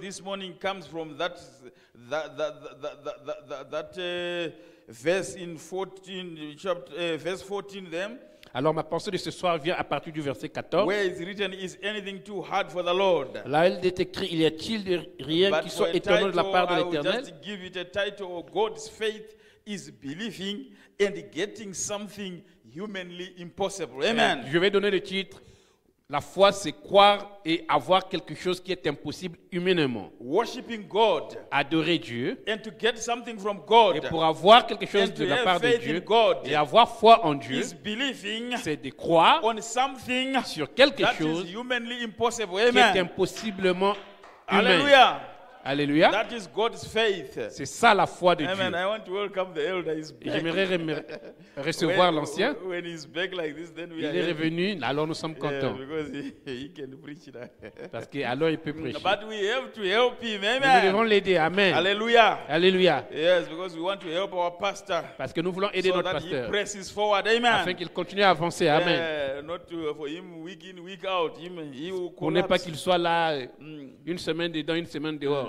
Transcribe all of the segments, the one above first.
word this morning comes from that verse in 14, verse 14 there. Alors ma pensée de ce soir vient à partir du verset 14. Where it's written, is anything too hard for the Lord? Là, il est écrit, il y a-t-il de rien But qui for soit a étonnant de la title, part de I will l'Éternel? just give it a title. God's faith is believing and getting something humanly impossible. Amen. Je vais donner le titre. La foi, c'est croire et avoir quelque chose qui est impossible humainement. Worshiping God Adorer Dieu. and to get something from God Et pour avoir quelque chose and de to la have part de faith Dieu in God et avoir foi en Dieu, is believing c'est de croire on something sur quelque that chose is humanly impossible. qui est Amen. impossiblement humain. Hallelujah. Alléluia. That is God's faith. C'est ça la foi de Amen. Dieu. I want to welcome the elder. He's Et back. j'aimerais recevoir l'ancien. When he's back like this, then we Il are est happy. revenu, alors nous sommes Yeah, contents. because he can preach that. Parce qu'alors il peut prêcher. But we have to help him. Et nous devons Amen. l'aider. Amen. Hallelujah. Alléluia. Yes, because we want to help our pastor Parce que nous voulons aider so notre that he pasteur presses forward. afin Amen. qu'il continue à avancer. Amen. Not for him week in, week out. He will Pour ne pas collapse. qu'il soit là une semaine dedans, une semaine dehors.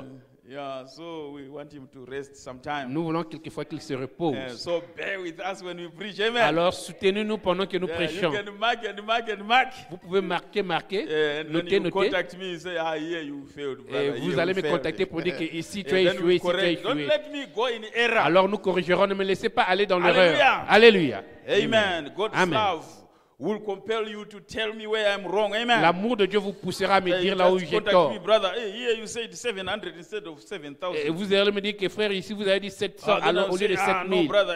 Yeah, so we want him to rest sometime. Nous voulons quelquefois qu'il se repose. So bear with us when we preach. Amen. Alors soutenez-nous pendant que nous You prêchons. can mark and mark and mark. Vous pouvez marquer, And then noter, you noter. contact me and say, here you failed, Et brother. vous Here allez you me failed. contacter pour dire que ici tu And as then échoué, we ici tu as correct. Don't échoué. let me go in error. Alors nous corrigerons, ne me laissez pas aller dans Alléluia. l'erreur. Alléluia. Amen. God's Amen. love will compel you to tell me where I'm wrong. Amen. L'amour de Dieu vous poussera à me Hey, dire là où just j'ai contact tort. me, brother. Hey, here you said 700 instead of Et 7,000. vous allez me dire que frère, ici vous avez dit 700 Then alors I'll au lieu say, de no, 7000. brother,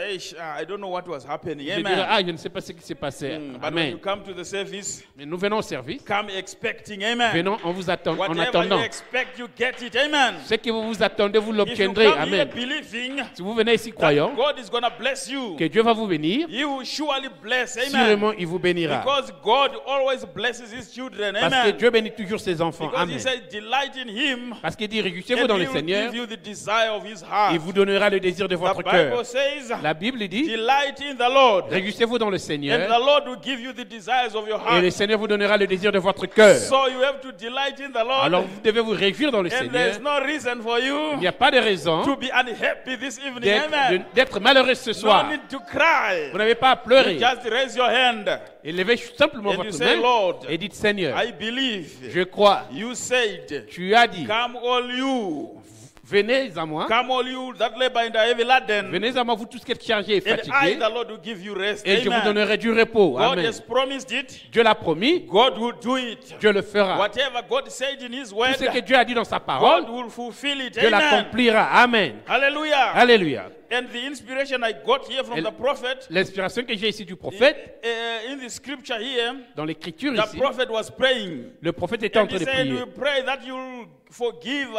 I don't know what was happening. Je dirai, Amen. je ne sais pas ce qui s'est passé. But when Amen. you come to the service, Mais nous venons au service. come expecting. Amen. Venons en vous attendant, en Whatever attendant. you expect, you get it. Amen. Ce que vous vous attendez, vous If you l'obtiendrez. come here Amen. believing Si vous venez ici that croyant God is going to bless you, que Dieu va vous bénir, He will surely bless. Amen. sûrement il vous bénira. Because God always blesses His children. Parce que Amen. Dieu bénit toujours ses enfants. Because He Amen. said, delight in Him, Parce qu'il dit, réjouissez-vous and dans He le will Seigneur, give you the desire of His heart. il vous donnera le désir de votre The cœur. Bible says, La Bible dit, delight in the Lord, réjouissez-vous dans le and the Seigneur, Lord will give you the desires of your et le heart. Seigneur vous donnera le désir de votre cœur. So you have to delight in the Lord, Alors vous devez vous réjouir dans le and there's Seigneur. no reason for Il you n'y a pas de raison to be unhappy this evening. Amen. d'être malheureux ce No soir. need to cry. Vous n'avez pas à You pleurer. just raise your hand Et levez simplement and you votre say, main Lord, et dites, Seigneur, I believe. je crois. You said, Tu as dit, come all you, venez à moi. come all you that labor and are heavy laden, Venez à moi, vous tous qui êtes chargés et and I, fatigués, the Lord, will give you rest. et je vous Amen. donnerai du repos. God Amen. has promised it. Dieu l'a promis, God will do it. Dieu le fera. Whatever God said in His word, Tout ce que Dieu a dit dans sa parole, God will fulfill it. Dieu Amen. l'accomplira. Amen. Hallelujah. Alléluia. And the inspiration I got here from Et the prophet, l'inspiration que j'ai ici du prophète, in the scripture here, dans l'écriture the ici, prophet was praying. le prophète était en And train he de said, prier. we pray that you will forgive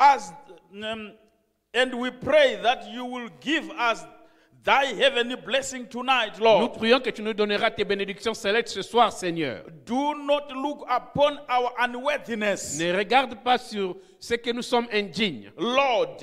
us, and we pray that you will give us thy heavenly blessing tonight, Nous Lord. prions que tu nous donneras tes bénédictions célestes ce soir, Seigneur. Do not look upon our unworthiness, Ne regarde pas sur ce que nous sommes indignes, Lord,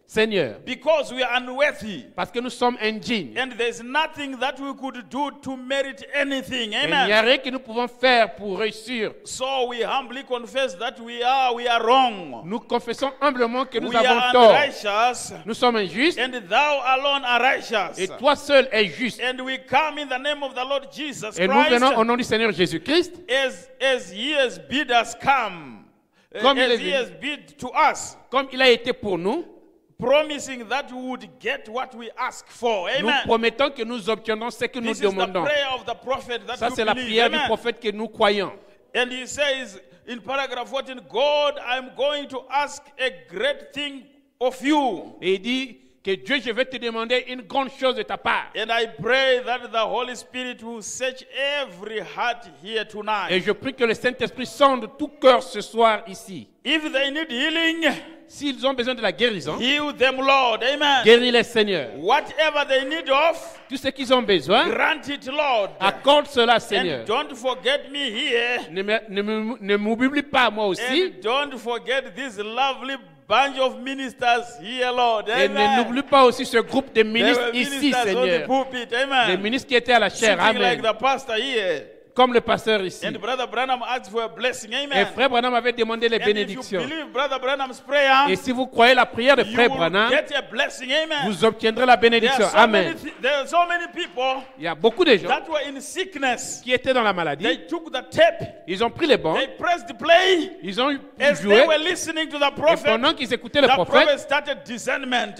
Seigneur, because we are unworthy. parce que nous sommes indignes. And there's nothing that we could do to merit anything. Et il n'y a Amen. rien que nous pouvons faire pour réussir. So we humbly confess that we are wrong. Nous confessons humblement que nous We avons are tort. unrighteous, Nous sommes injustes and thou alone are righteous. et toi seul es juste. And we come in the name of the Lord Jesus Et nous venons au Christ nom du Seigneur Jésus-Christ, as He has bid us come, Comme il as est He venu. has bid to us, comme il a été pour nous. promising that we would get what we ask for. Nous Amen. promettons que nous obtiendrons ce que nous This is the demandons. prayer of the prophet that Ça, you c'est la believe. prière du Amen. prophète que nous croyons. And he says in paragraph 14, God, I'm going to ask a great thing of you. Et il dit que Dieu, je vais te demander une grande chose de ta part. And I pray that the Holy Spirit will search every heart here Et tonight. je prie que le Saint-Esprit sonde tout cœur ce soir ici. If they need healing, S'ils ont besoin de la guérison, heal them, Lord. Amen. guéris-les, Seigneur. Whatever they need of, Tout ce qu'ils ont besoin, grant it, Lord. accorde cela, Seigneur. And don't forget me here. Ne m'oublie pas, moi aussi. And don't forget this lovely bunch of ministers here, Lord. Et Amen. n'oublie pas aussi ce groupe de There ministres were ici, ministers on the Seigneur. pulpit. Les Amen. ministres qui étaient à la chair. Sitting like Amen. the pastor here. comme le pasteur ici. And Brother Branham asked for a blessing. Et Amen. Frère Branham avait demandé les And if you bénédictions. believe Brother Branham's prayer, Et si vous croyez la prière de you Frère will Branham, get a blessing. Amen. vous obtiendrez la bénédiction. Amen. There are so many people Il y a beaucoup de gens that were in sickness. qui étaient dans la maladie. They took the tape, Ils ont pris les bancs. they pressed the play. Ils ont As they joué. were listening to the Et prophet, pendant qu'ils écoutaient le the prophète, prophet started discernment.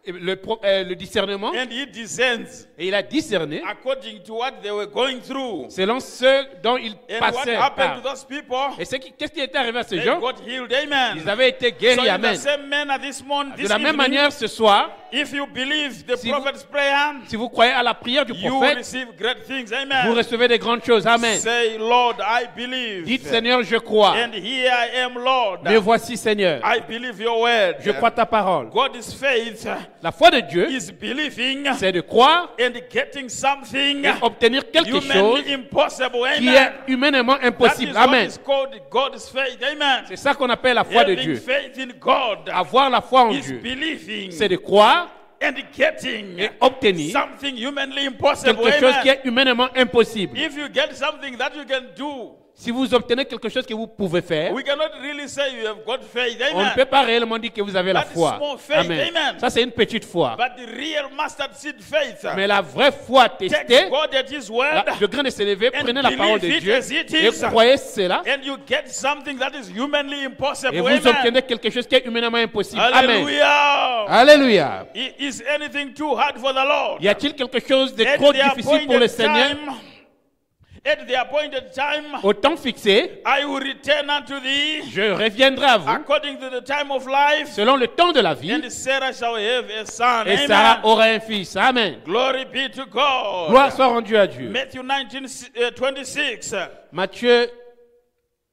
le discernement, And he discerns et il a discerné according to what they were going through. selon ce dont ils And what passaient happened to par. those people? Et qu'est-ce qui était arrivé à ces They gens? got healed. Amen. Ils avaient été So guéris. in Amen. the same manner this morning, De this la même evening, manière, ce soir, if you believe the Si prophet's prayer, si vous croyez à la prière du you will prophète, receive great things. vous Amen. recevez des grandes choses. Amen. Say, Lord, I believe. Dites, Seigneur, je crois. And here I am, Lord. Me voici, Seigneur. I believe your word. Je crois ta parole. God's faith La foi de Dieu, is believing c'est de croire and getting something et obtenir quelque chose humanly impossible. qui Amen. est humainement That is impossible. what Amen. is called God's faith. Amen. C'est ça qu'on appelle la foi de Having Dieu. faith in God Avoir la foi en is Dieu, believing c'est de croire and getting et obtenir something humanly impossible. quelque chose qui Amen. est humainement impossible. If you get something that you can do, Si vous obtenez quelque chose que vous pouvez faire, we cannot really say you have got faith. on ne peut Amen. pas réellement dire que vous avez la That is foi. small faith. Amen. Amen. Ça, c'est une petite foi. But the real mustard seed faith Mais la vraie foi testée, takes God at His word le grain de s'élever, and prenez la parole de believe it Dieu as it et is. croyez cela and you get something that is humanly impossible. et vous Amen. obtenez quelque chose qui est humainement impossible. Amen. Hallelujah. Alléluia. Is anything too hard for the Lord? Y a-t-il quelque chose de At trop the difficile pour le appointed Seigneur? time, at the appointed time, Au temps fixé, I will return unto thee je reviendrai à vous according to the time of life, selon le temps de la vie and Sarah shall have a son. et Amen. Sarah aura un fils. Amen. Glory be to God. Gloire soit rendue à Dieu. Matthew 19, 26. Matthieu,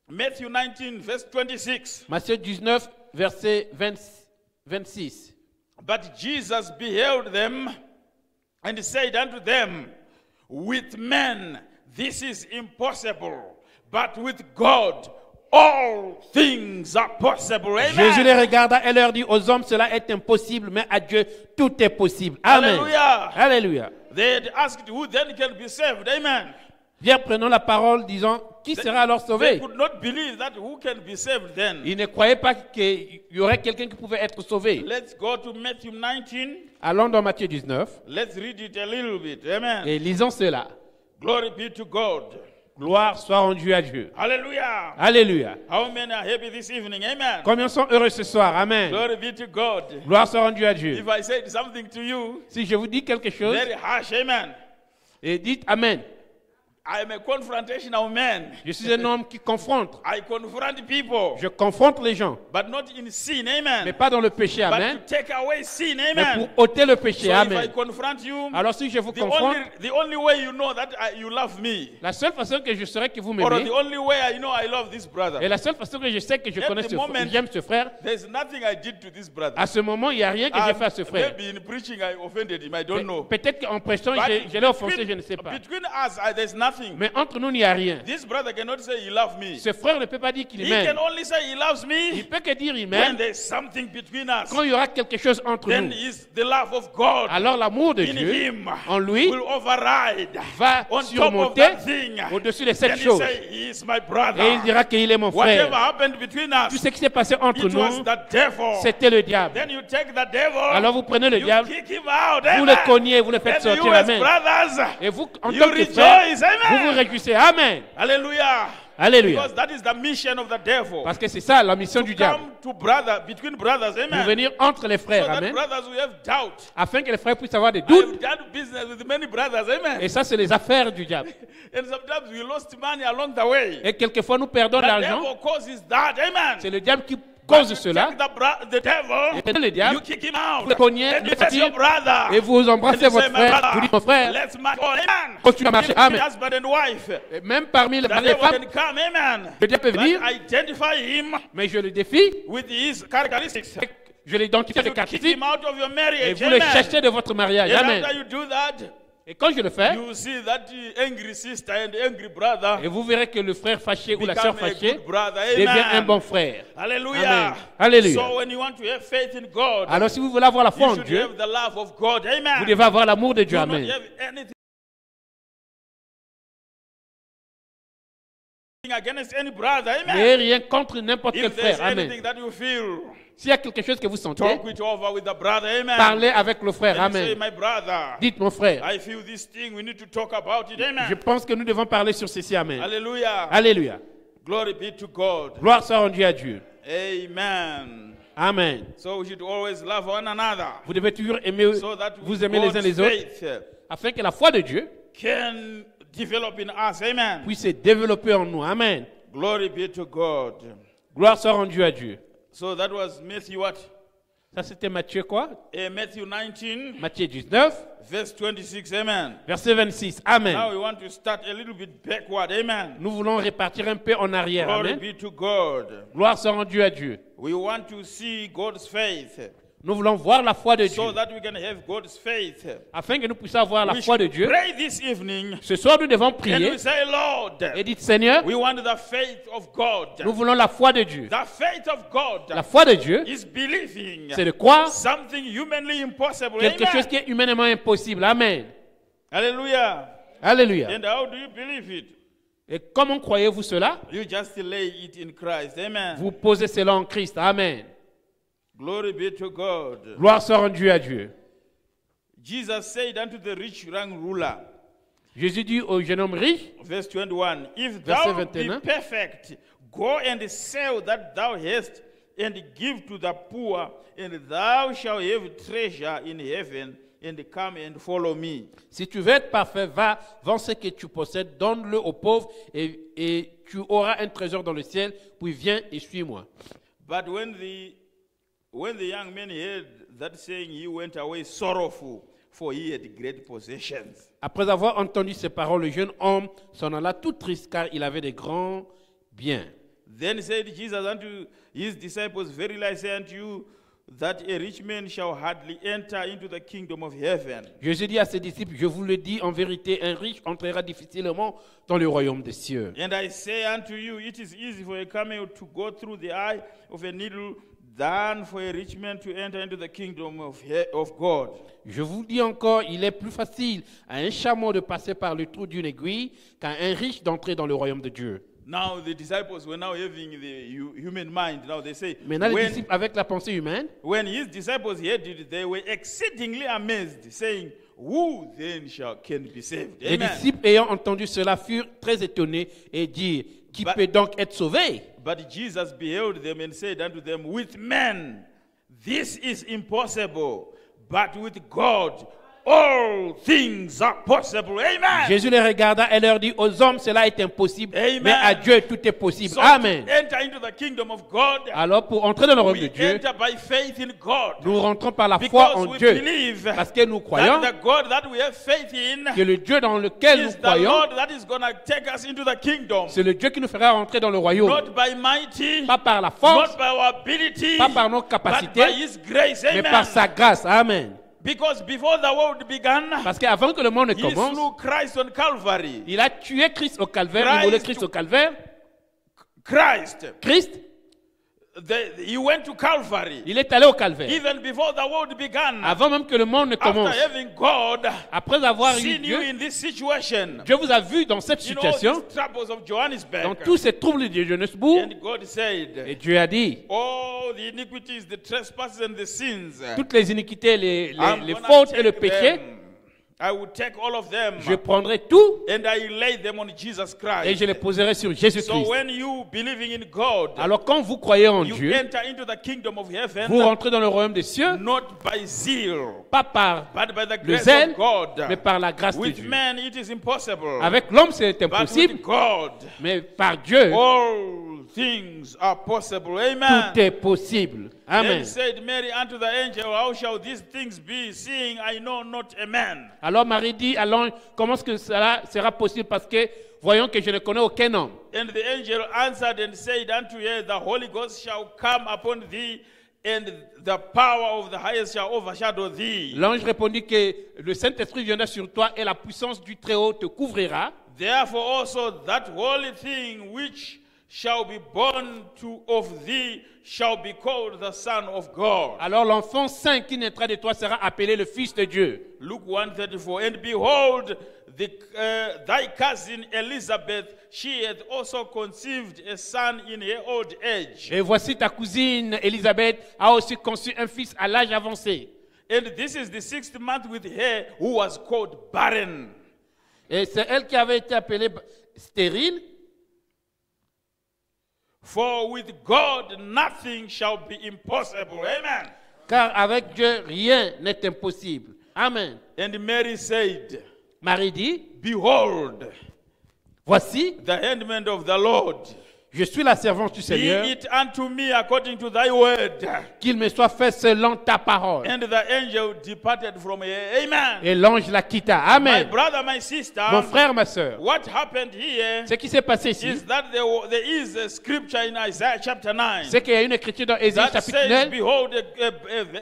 Matthew 19, verse 26. Matthieu 19, verset 26. But Jesus beheld them and said unto them, with men this is impossible, but with God all things are possible. Amen. Jésus les regarda et leur dit, aux hommes cela est impossible, mais à Dieu tout est possible. Amen. Hallelujah. Alléluia. They had asked who then can be saved. Amen. Bien, prenons la parole, disons, qui sera alors They sauvé? could not believe that who can be saved then. Ils ne croyaient pas qu'il y aurait quelqu'un qui pouvait être sauvé. Let's go to Matthew 19. Allons dans Matthieu 19 Let's read it a little bit. Amen. et lisons cela. Glory be to God. Gloire soit rendue à Dieu. Hallelujah. Alléluia. How many are happy this evening? Amen. Combien sont heureux ce soir? Amen. Glory be to God. Gloire soit rendue à Dieu. If I said something to you, Si je vous dis quelque chose, very harsh, amen. et dites Amen. I am a confrontational man. Je suis un homme qui confronte. I confront people, Je confronte les gens, but not in sin, mais amen. pas dans le péché. But Amen. to take away sin, Mais pour amen. ôter le péché. So if I Amen. confront you, Alors si je vous confronte, the only way you know that you love me, la seule façon que je saurais que vous or m'aimez, the only way I know I love this brother, et la seule façon que je sais que je At connais the ce frère, moment- j'aime ce frère, there's nothing I did to this brother. à ce moment, il n'y a rien que j'ai fait à ce frère. Maybe in preaching I offended him, I don't know. Peut-être qu'en prêchant, But je l'ai offensé, je ne sais pas. between us, there's nothing. Mais entre nous, il n'y a rien. This brother cannot say he loves me. Ce frère ne peut pas dire qu'il He m'aime. can only say he loves Il me peut que dire il when m'aime there's something between us. quand il y aura quelque chose entre Then nous. is the love of God Alors l'amour de in Dieu him en lui will override va on top of surmonter that thing. au-dessus de Then cette he chose. say he is my brother. Et il dira qu'il est mon Whatever frère. happened between Tout us, ce qui s'est passé entre it was nous, the devil. c'était le diable. Then you take the devil, Alors vous prenez le you diable, kick him out, vous amen. le cognez, vous le faites Then you sortir. as Amen. brothers, Et vous, en you tant que frère, rejoice, vous vous amen. réjouissez. Amen. Hallelujah. Alléluia. Because that is the mission of the devil. Parce que c'est ça la mission du diable. Come to brother, between brothers, Pour amen. venir entre les So frères. that Amen. brothers will have doubt. Afin que les frères puissent avoir des I doutes. have done business with many brothers, amen. Et ça, c'est les affaires du diable. And sometimes we lost money along the way. Et quelquefois, nous perdons de The l'argent. devil causes that, amen. C'est le diable qui But cause you cela. take the devil, Et le diable, you kick him out. vous le cognez, And you le touch your tirez, brother. et vous embrassez And you say, votre my frère. brother, Vous dites, mon frère, let's march on, amen. continue à marcher. Even Amen. husband and wife. Et même parmi les The les devil femmes, can come, amen. le diable peut But venir, identify him mais je le défie. with his characteristics. Je l'identifie à des You kick caractéristiques. him out of your Et marriage, vous le amen. cherchez de votre mariage. And Amen. after you do that, Et quand je le fais, you see that angry sister and angry brother et vous verrez que le frère fâché ou la sœur become a fâchée good brother. devient un Amen. bon frère. Hallelujah. Amen. Alléluia. So when you want to have faith in God, Alors si vous voulez avoir la foi you en should Dieu, have the love of God. Amen. vous devez avoir l'amour de Dieu. Do not Amen. have anything against any brother. N'ayez Amen. rien contre n'importe quel If there's frère. anything Amen. that you feel, S'il y a quelque chose que vous sentez, talk it over with the brother. Amen. parlez avec le frère. And say, Amen. my brother, Dites, mon frère, I feel this thing. We need to talk about it. Amen. je pense que nous devons parler sur ceci. Amen. Hallelujah. Alléluia. Glory be to God. Gloire soit rendue à Dieu. Amen. Amen. So we should always love one another Vous devez toujours aimer, so that vous aimer les uns God's les autres, faith afin que la foi de Dieu can develop in us. Amen. puisse se développer en nous. Amen. Glory be to God. Gloire soit rendue à Dieu. So that was Matthew what? Ça, c'était Matthieu quoi? Matthew 19, Matthieu 19, verse 26. Amen. verset 26. Amen. Now we want to start a little bit backward. Amen. Nous voulons repartir un peu en arrière. Glory Amen. be to God. Gloire soit rendue à Dieu. We want to see God's faith Nous voulons voir la foi de Dieu. so that we can have God's faith. Afin que nous puissions avoir la We foi de should Dieu. pray this evening Ce soir, nous devons and prier we say, Lord, et dire, Seigneur, we want the faith of God. nous voulons la foi de Dieu. The faith of God La foi de Dieu, is believing c'est de croire something humanly impossible. quelque Amen. chose qui est humainement impossible. Amen. Hallelujah. Alléluia. And how do you believe it? Et comment croyez-vous cela? You just lay it in Christ. Amen. Vous posez cela en Christ. Amen. Glory be to God. Gloire soit rendue à Dieu. Jesus said unto the rich young ruler, Jésus dit au jeune homme riche, verse 21, if Verset thou 21. be perfect, go and sell that thou hast, and give to the poor, and thou shalt have treasure in heaven, and come and follow me. si tu veux être parfait, va, vends ce que tu possèdes, donne-le aux pauvres et tu auras un trésor dans le ciel, puis viens et suis-moi. But when the young man heard that saying, he went away sorrowful, for he had great possessions. Après avoir entendu ces paroles, le jeune homme s'en alla tout triste car il avait de grands biens. Then said Jesus unto his disciples, verily I say unto you, that a rich man shall hardly enter into the kingdom of heaven. Jésus dit à ses disciples, je vous le dis en vérité, un riche entrera difficilement dans le royaume des cieux. And I say unto you, it is easy for a camel to go through the eye of a needle than for a rich man to enter into the kingdom of God. Je vous dis encore, il est plus facile à un chameau de passer par le trou d'une aiguille qu'à un riche d'entrer dans le royaume de Dieu. Now the disciples were now having the human mind. Now they say, Maintenant, les disciples, avec la pensée humaine, when his disciples heard it, they were exceedingly amazed, saying, who then can be saved? les Amen. disciples ayant entendu cela furent très étonnés et dirent, qui But- peut donc être sauvé? But Jesus beheld them and said unto them, with men this is impossible, but with God all things are possible. Amen. Jésus les regarda et leur dit, aux hommes cela est impossible, Amen. mais à Dieu tout est possible. So Amen. to enter into the kingdom of God, Alors pour entrer dans le royaume de we Dieu, enter by faith in God. nous rentrons par la foi Because en we Dieu. believe Parce que nous croyons that the God that we have faith in que le Dieu dans lequel nous is the croyons, Lord that is going to take us into the kingdom. c'est le Dieu qui nous fera rentrer dans le royaume. Not by mighty, Pas par la force, not by our ability, pas par nos but capacités, by His grace. mais Amen. par sa grâce. Amen. Because before the world began, Parce qu'avant que le monde ne He commence, slew Christ on Calvary. il a tué Christ au calvaire, il volait Christ au calvaire. Christ, Christ, He went to Calvary. il est allé au calvaire. Even before the world began, Avant même que le monde ne after commence, having God après avoir eu seen you Dieu, in this situation, Dieu vous a vu dans cette in all situation, these troubles of Johannesburg, dans tous ces troubles de Johannesburg, and God said, et Dieu a dit, all the iniquities, the trespasses and the sins, toutes les iniquités, les I'm gonna fautes et le take péché, them. I will take all of them je prendrai tout and I lay them on Jesus et je les Christ. poserai sur So Jésus-Christ. when you believing in God, Alors quand vous croyez en you Dieu, enter into the kingdom of heaven, vous rentrez dans le royaume des cieux, not by zeal, pas par but by the le grace zèle, of God. mais par la grâce de With Dieu. man it is impossible, Avec l'homme, c'est but impossible, with God mais par Dieu, all things are possible. Amen. tout est possible. Then Amen. said Mary unto the angel, how shall these things be, seeing I know not a man? Alors Marie dit à l'ange, comment est-ce que cela sera possible parce que voyons que je ne connais aucun homme. And the angel answered and said unto her, the Holy Ghost shall come upon thee, and the power of the highest shall overshadow thee. L'ange répondit que le Saint-Esprit viendra sur toi et la puissance du Très-Haut te couvrira. Therefore also that holy thing which shall be born of thee shall be called the Son of God. Alors l'enfant saint qui naîtra de toi sera appelé le Fils de Dieu. Luke 1:34. And behold, thy cousin Elizabeth, she hath also conceived a son in her old age. Et voici ta cousine Élisabeth a aussi conçu un fils à l'âge avancé. And this is the 6th month with her who was called barren. Et c'est elle qui avait été appelée stérile. For with God nothing shall be impossible. Amen. Car avec Dieu, rien n'est impossible. Amen. And Mary said, Marie dit, behold, voici, the handmaid of the Lord. je suis la servante du Seigneur, Be it unto me according to thy word. qu'il me soit fait selon ta parole. And the angel departed from her. Amen. Et l'ange la quitta. My Amen. brother, my sister, Mon frère, ma soeur, what happened here ce qui s'est passé ici, is that there is a scripture in Isaiah chapter 9 c'est qu'il y a une écriture dans Ésaïe that chapitre says, 9 behold,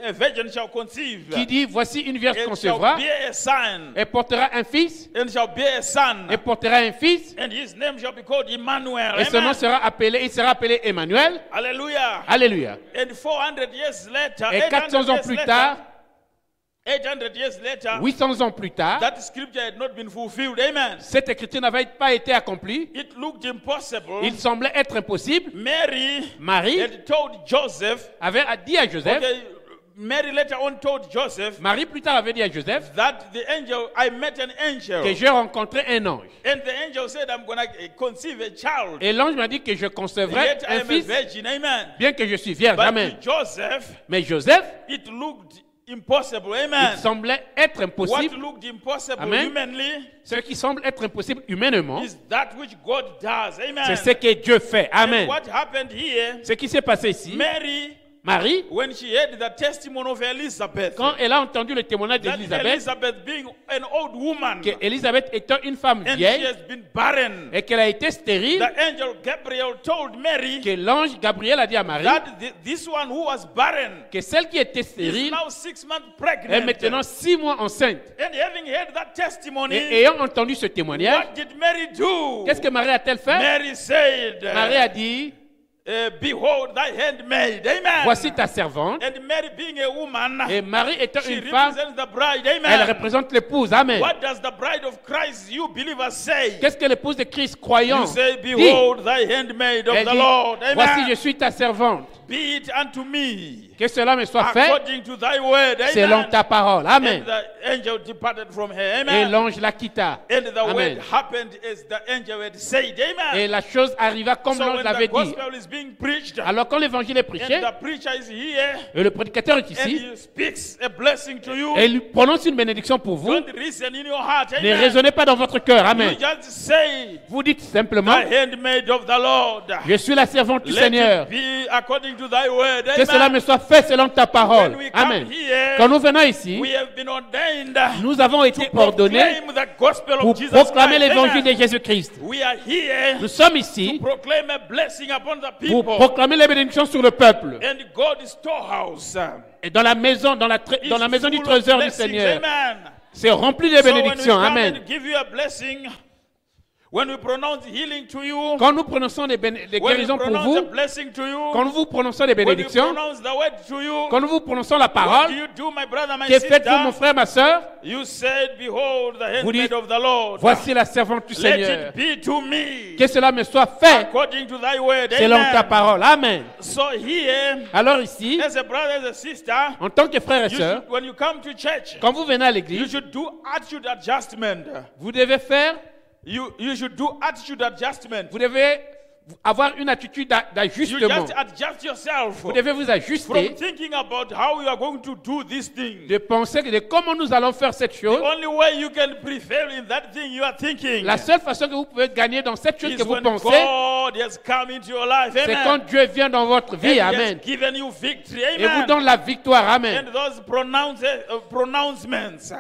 a virgin shall conceive qui dit, voici une vierge and shall concevra bear a son et portera un fils and shall bear a son et portera un fils and his name shall be called Emmanuel. et son nom Amen. sera appelé, il sera appelé Emmanuel. Hallelujah. Alléluia. And 400 years later, Et 400 ans plus tard, 800 years later, 800 ans plus tard, that scripture had not been fulfilled. Amen. cette écriture n'avait pas été accomplie. It looked impossible. Il semblait être impossible. Mary Marie had told Joseph, avait dit à Joseph, okay, Mary later on told Joseph Marie plus tard avait dit à Joseph that the angel, I met an angel. que j'ai rencontré un ange. And the angel said, I'm going to conceive a child. Et l'ange m'a dit que je concevrai Yet I un am a fils, virgin. Amen. bien que je suis vierge. But Amen. to Joseph, Mais Joseph, it looked impossible. il Amen. semblait être What impossible. looked impossible Amen. humanly Ce qui semble être impossible humainement, is that which God does. Amen. c'est ce que Dieu fait. And Amen. what happened here, Ce qui s'est passé ici, Mary, Marie, when she heard the testimony of Elizabeth, quand elle a entendu le témoignage that d'Élisabeth, Elizabeth being an old woman, qu'Élisabeth étant une femme and she vieille has been barren, et qu'elle a été stérile, the angel Gabriel told Mary que l'ange Gabriel a dit à Marie that this one who was barren que celle qui était is stérile now 6 months est pregnant. maintenant 6 mois enceinte. And having heard that testimony, Et ayant entendu ce témoignage, what did Mary do? qu'est-ce que Marie a-t-elle fait? Mary said, Marie a dit, behold thy handmaid. Amen. voici ta servante. And Mary being a woman, Et Marie étant she une femme, represents the bride. elle Amen. représente l'épouse. Amen. What does the bride of Christ, you believers, say? Qu'est-ce que l'épouse de Christ You croyant say, dit? behold thy handmaid of Elle the dit, Lord. voici Amen. je suis ta servante. Be it unto me Que cela me soit fait according to thy word. selon Amen. ta parole. Amen. And the angel departed from her. Et Amen. l'ange la quitta. And the Amen. word happened as the angel had said. Et Amen. la chose arriva comme So l'ange when l'avait the dit. gospel is being preached, Alors quand l'évangile est prêché, and the preacher is here, et le prédicateur est and ici, he speaks a blessing to you, et il prononce une bénédiction pour vous, don't reason in your heart. ne Amen. raisonnez pas dans votre cœur. Amen. You just say, Vous dites the simplement, handmaid of the Lord. je suis la servante du Let Seigneur. it be according to thy word. Que cela Amen. me soit fait selon ta parole. When we come Amen. here, Quand nous venons ici, we have been ordained nous avons été to ordonnés proclaim the gospel pour of Jesus proclamer Christ. l'évangile Amen. de Jésus-Christ. We are here Nous sommes to ici proclaim a blessing upon the pour people. proclamer les bénédictions sur le peuple. And God's storehouse Et dans la maison, dans la maison du is full of trésor du blessings. Seigneur, Amen. c'est rempli de So when we bénédictions. come Amen. and give you a blessing, when we pronounce healing to you, Quand nous prononçons des when we guérisons pour pronounce vous, a blessing to you, quand nous vous prononçons des when we bénédictions, pronounce the word to you, quand nous vous prononçons la what parole, do you do, my brother, my que faites-vous, mon sister? frère, ma soeur? You said, behold, the Vous dites, handmaid of the Lord. Voici la servante du Let Seigneur. it be to me Que cela me soit fait according to thy word. selon ta Amen. parole. Amen. So here, Alors ici, as a brother, as a sister, en tant que frère et you sœur, should, when you come to church, quand vous venez à you l'église, should do attitude adjustment. vous devez faire, You should do attitude adjustment. vous devez avoir une attitude You d'ajustement. just adjust yourself Vous devez vous from ajuster thinking about how you are going to do this thing. de penser de comment nous allons faire cette The chose. only way you can prevail in that thing you are thinking La seule façon que vous pouvez gagner dans cette chose is que vous when pensez, God has come into your life. c'est Amen. quand Dieu vient dans votre And vie. He has Amen. given you victory. Et vous Amen. donne la victoire. Amen. And those pronouncements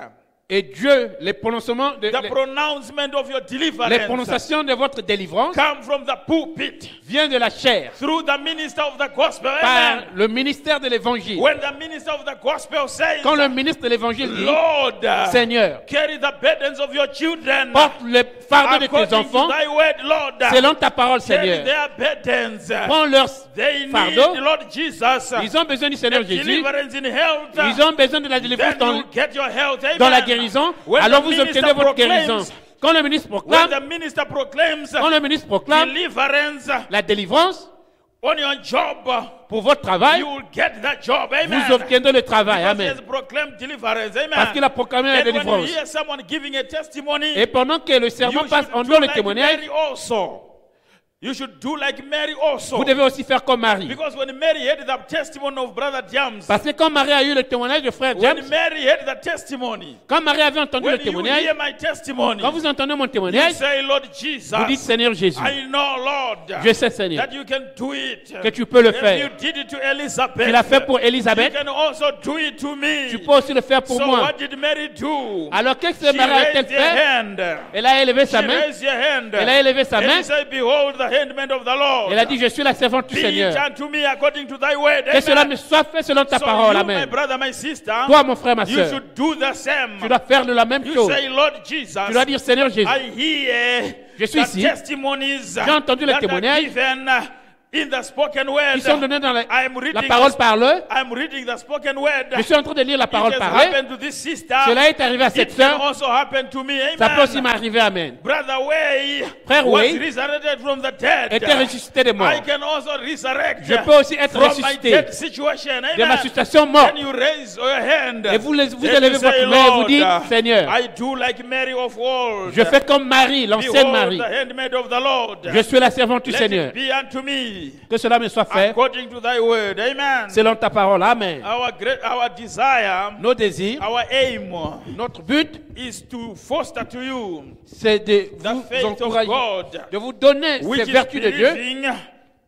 Et Dieu, les prononcements de, the pronouncement of your les deliverance prononciations de votre délivrance come from the pulpit vient de la chair through the minister of the gospel. par Amen. le ministère de l'évangile. When the minister of the gospel says, Quand le ministre de l'évangile dit, Lord, Seigneur, carry the burdens of your children porte le fardeau de tes according to enfants thy word, Lord. selon ta parole, Carry Seigneur. their burdens. Prends leur They need fardeau. Lord Jesus. Ils ont besoin du Seigneur The Jésus. deliverance in health. Ils ont besoin de la délivrance Then dans, you get your health. Amen. dans la guérison. When Alors the vous minister obtenez votre proclaims- guérison. Quand le ministre When proclame, the minister proclaims quand le ministre proclame deliverance la délivrance on your job, pour votre travail, you will get that job. Amen. vous obtiendrez le travail. Because he Amen. has proclaimed deliverance. Amen. Parce qu'il a proclamé la And when you délivrance. hear someone giving a testimony, Et pendant que le serment you passe, should on do donne le like témoignage. Mary also. You should do like Mary also. Vous devez aussi faire comme Marie. Because when Mary heard the testimony of Brother James, Parce que quand Marie a eu le témoignage de frère James, when Mary heard the testimony, quand Marie avait entendu when le you témoignage, hear my testimony, quand vous entendez mon you témoignage, say, Lord Jesus, vous dites Seigneur Jésus, I know, Lord, je sais Seigneur that you can do it. que tu peux le If you faire. did it to Elizabeth, Tu l'as fait pour you Élisabeth, can also do it to me. tu peux aussi le faire pour So moi. what did Mary do? Alors qu'est-ce She que Marie a-t-elle raised her fait? hand. Elle a élevé She sa main. raised her hand. Elle a élevé sa And main. she said, behold the handmaid of the Lord. Elle a dit, je suis la servante du Be it Seigneur. unto me according to thy word. Que cela Amen. me soit fait selon ta So parole. you, my Amen. brother, my sister, Toi, mon frère, ma you soeur, should do the same. tu dois faire de la même You chose. say, Lord Jesus, Tu dois dire, Seigneur Jésus, I hear Je suis the ici. testimonies J'ai entendu les that are témoignages given in the spoken word. qui sont donnés dans la I'm reading parole parlée. I'm reading the spoken word. Je suis en train de lire la parole It has parlée. happened to this sister. Cela est arrivé à cette It can sœur. also happen to me. Amen. Ça peut aussi m'arriver. Amen. Brother Way Frère was Way resurrected from the dead. était ressuscité des morts. I can also resurrect Je peux aussi être from my ressuscité dead situation. Amen. de ma situation morte. Then you raise your hand. Et vous and élevez you say, votre main et vous dites, Lord, Seigneur, I do like Mary of old. je fais comme Marie, l'ancienne Behold Marie. the handmaid of the Lord. Je suis la servante du Let Seigneur. it be unto me Que cela me soit fait according to thy word. Amen. selon ta parole. Amen. Our desire, Nos désirs, our aim notre but, is to foster to you c'est de the vous faith of encourager, God, de vous donner which ces is vertus de Dieu, believing,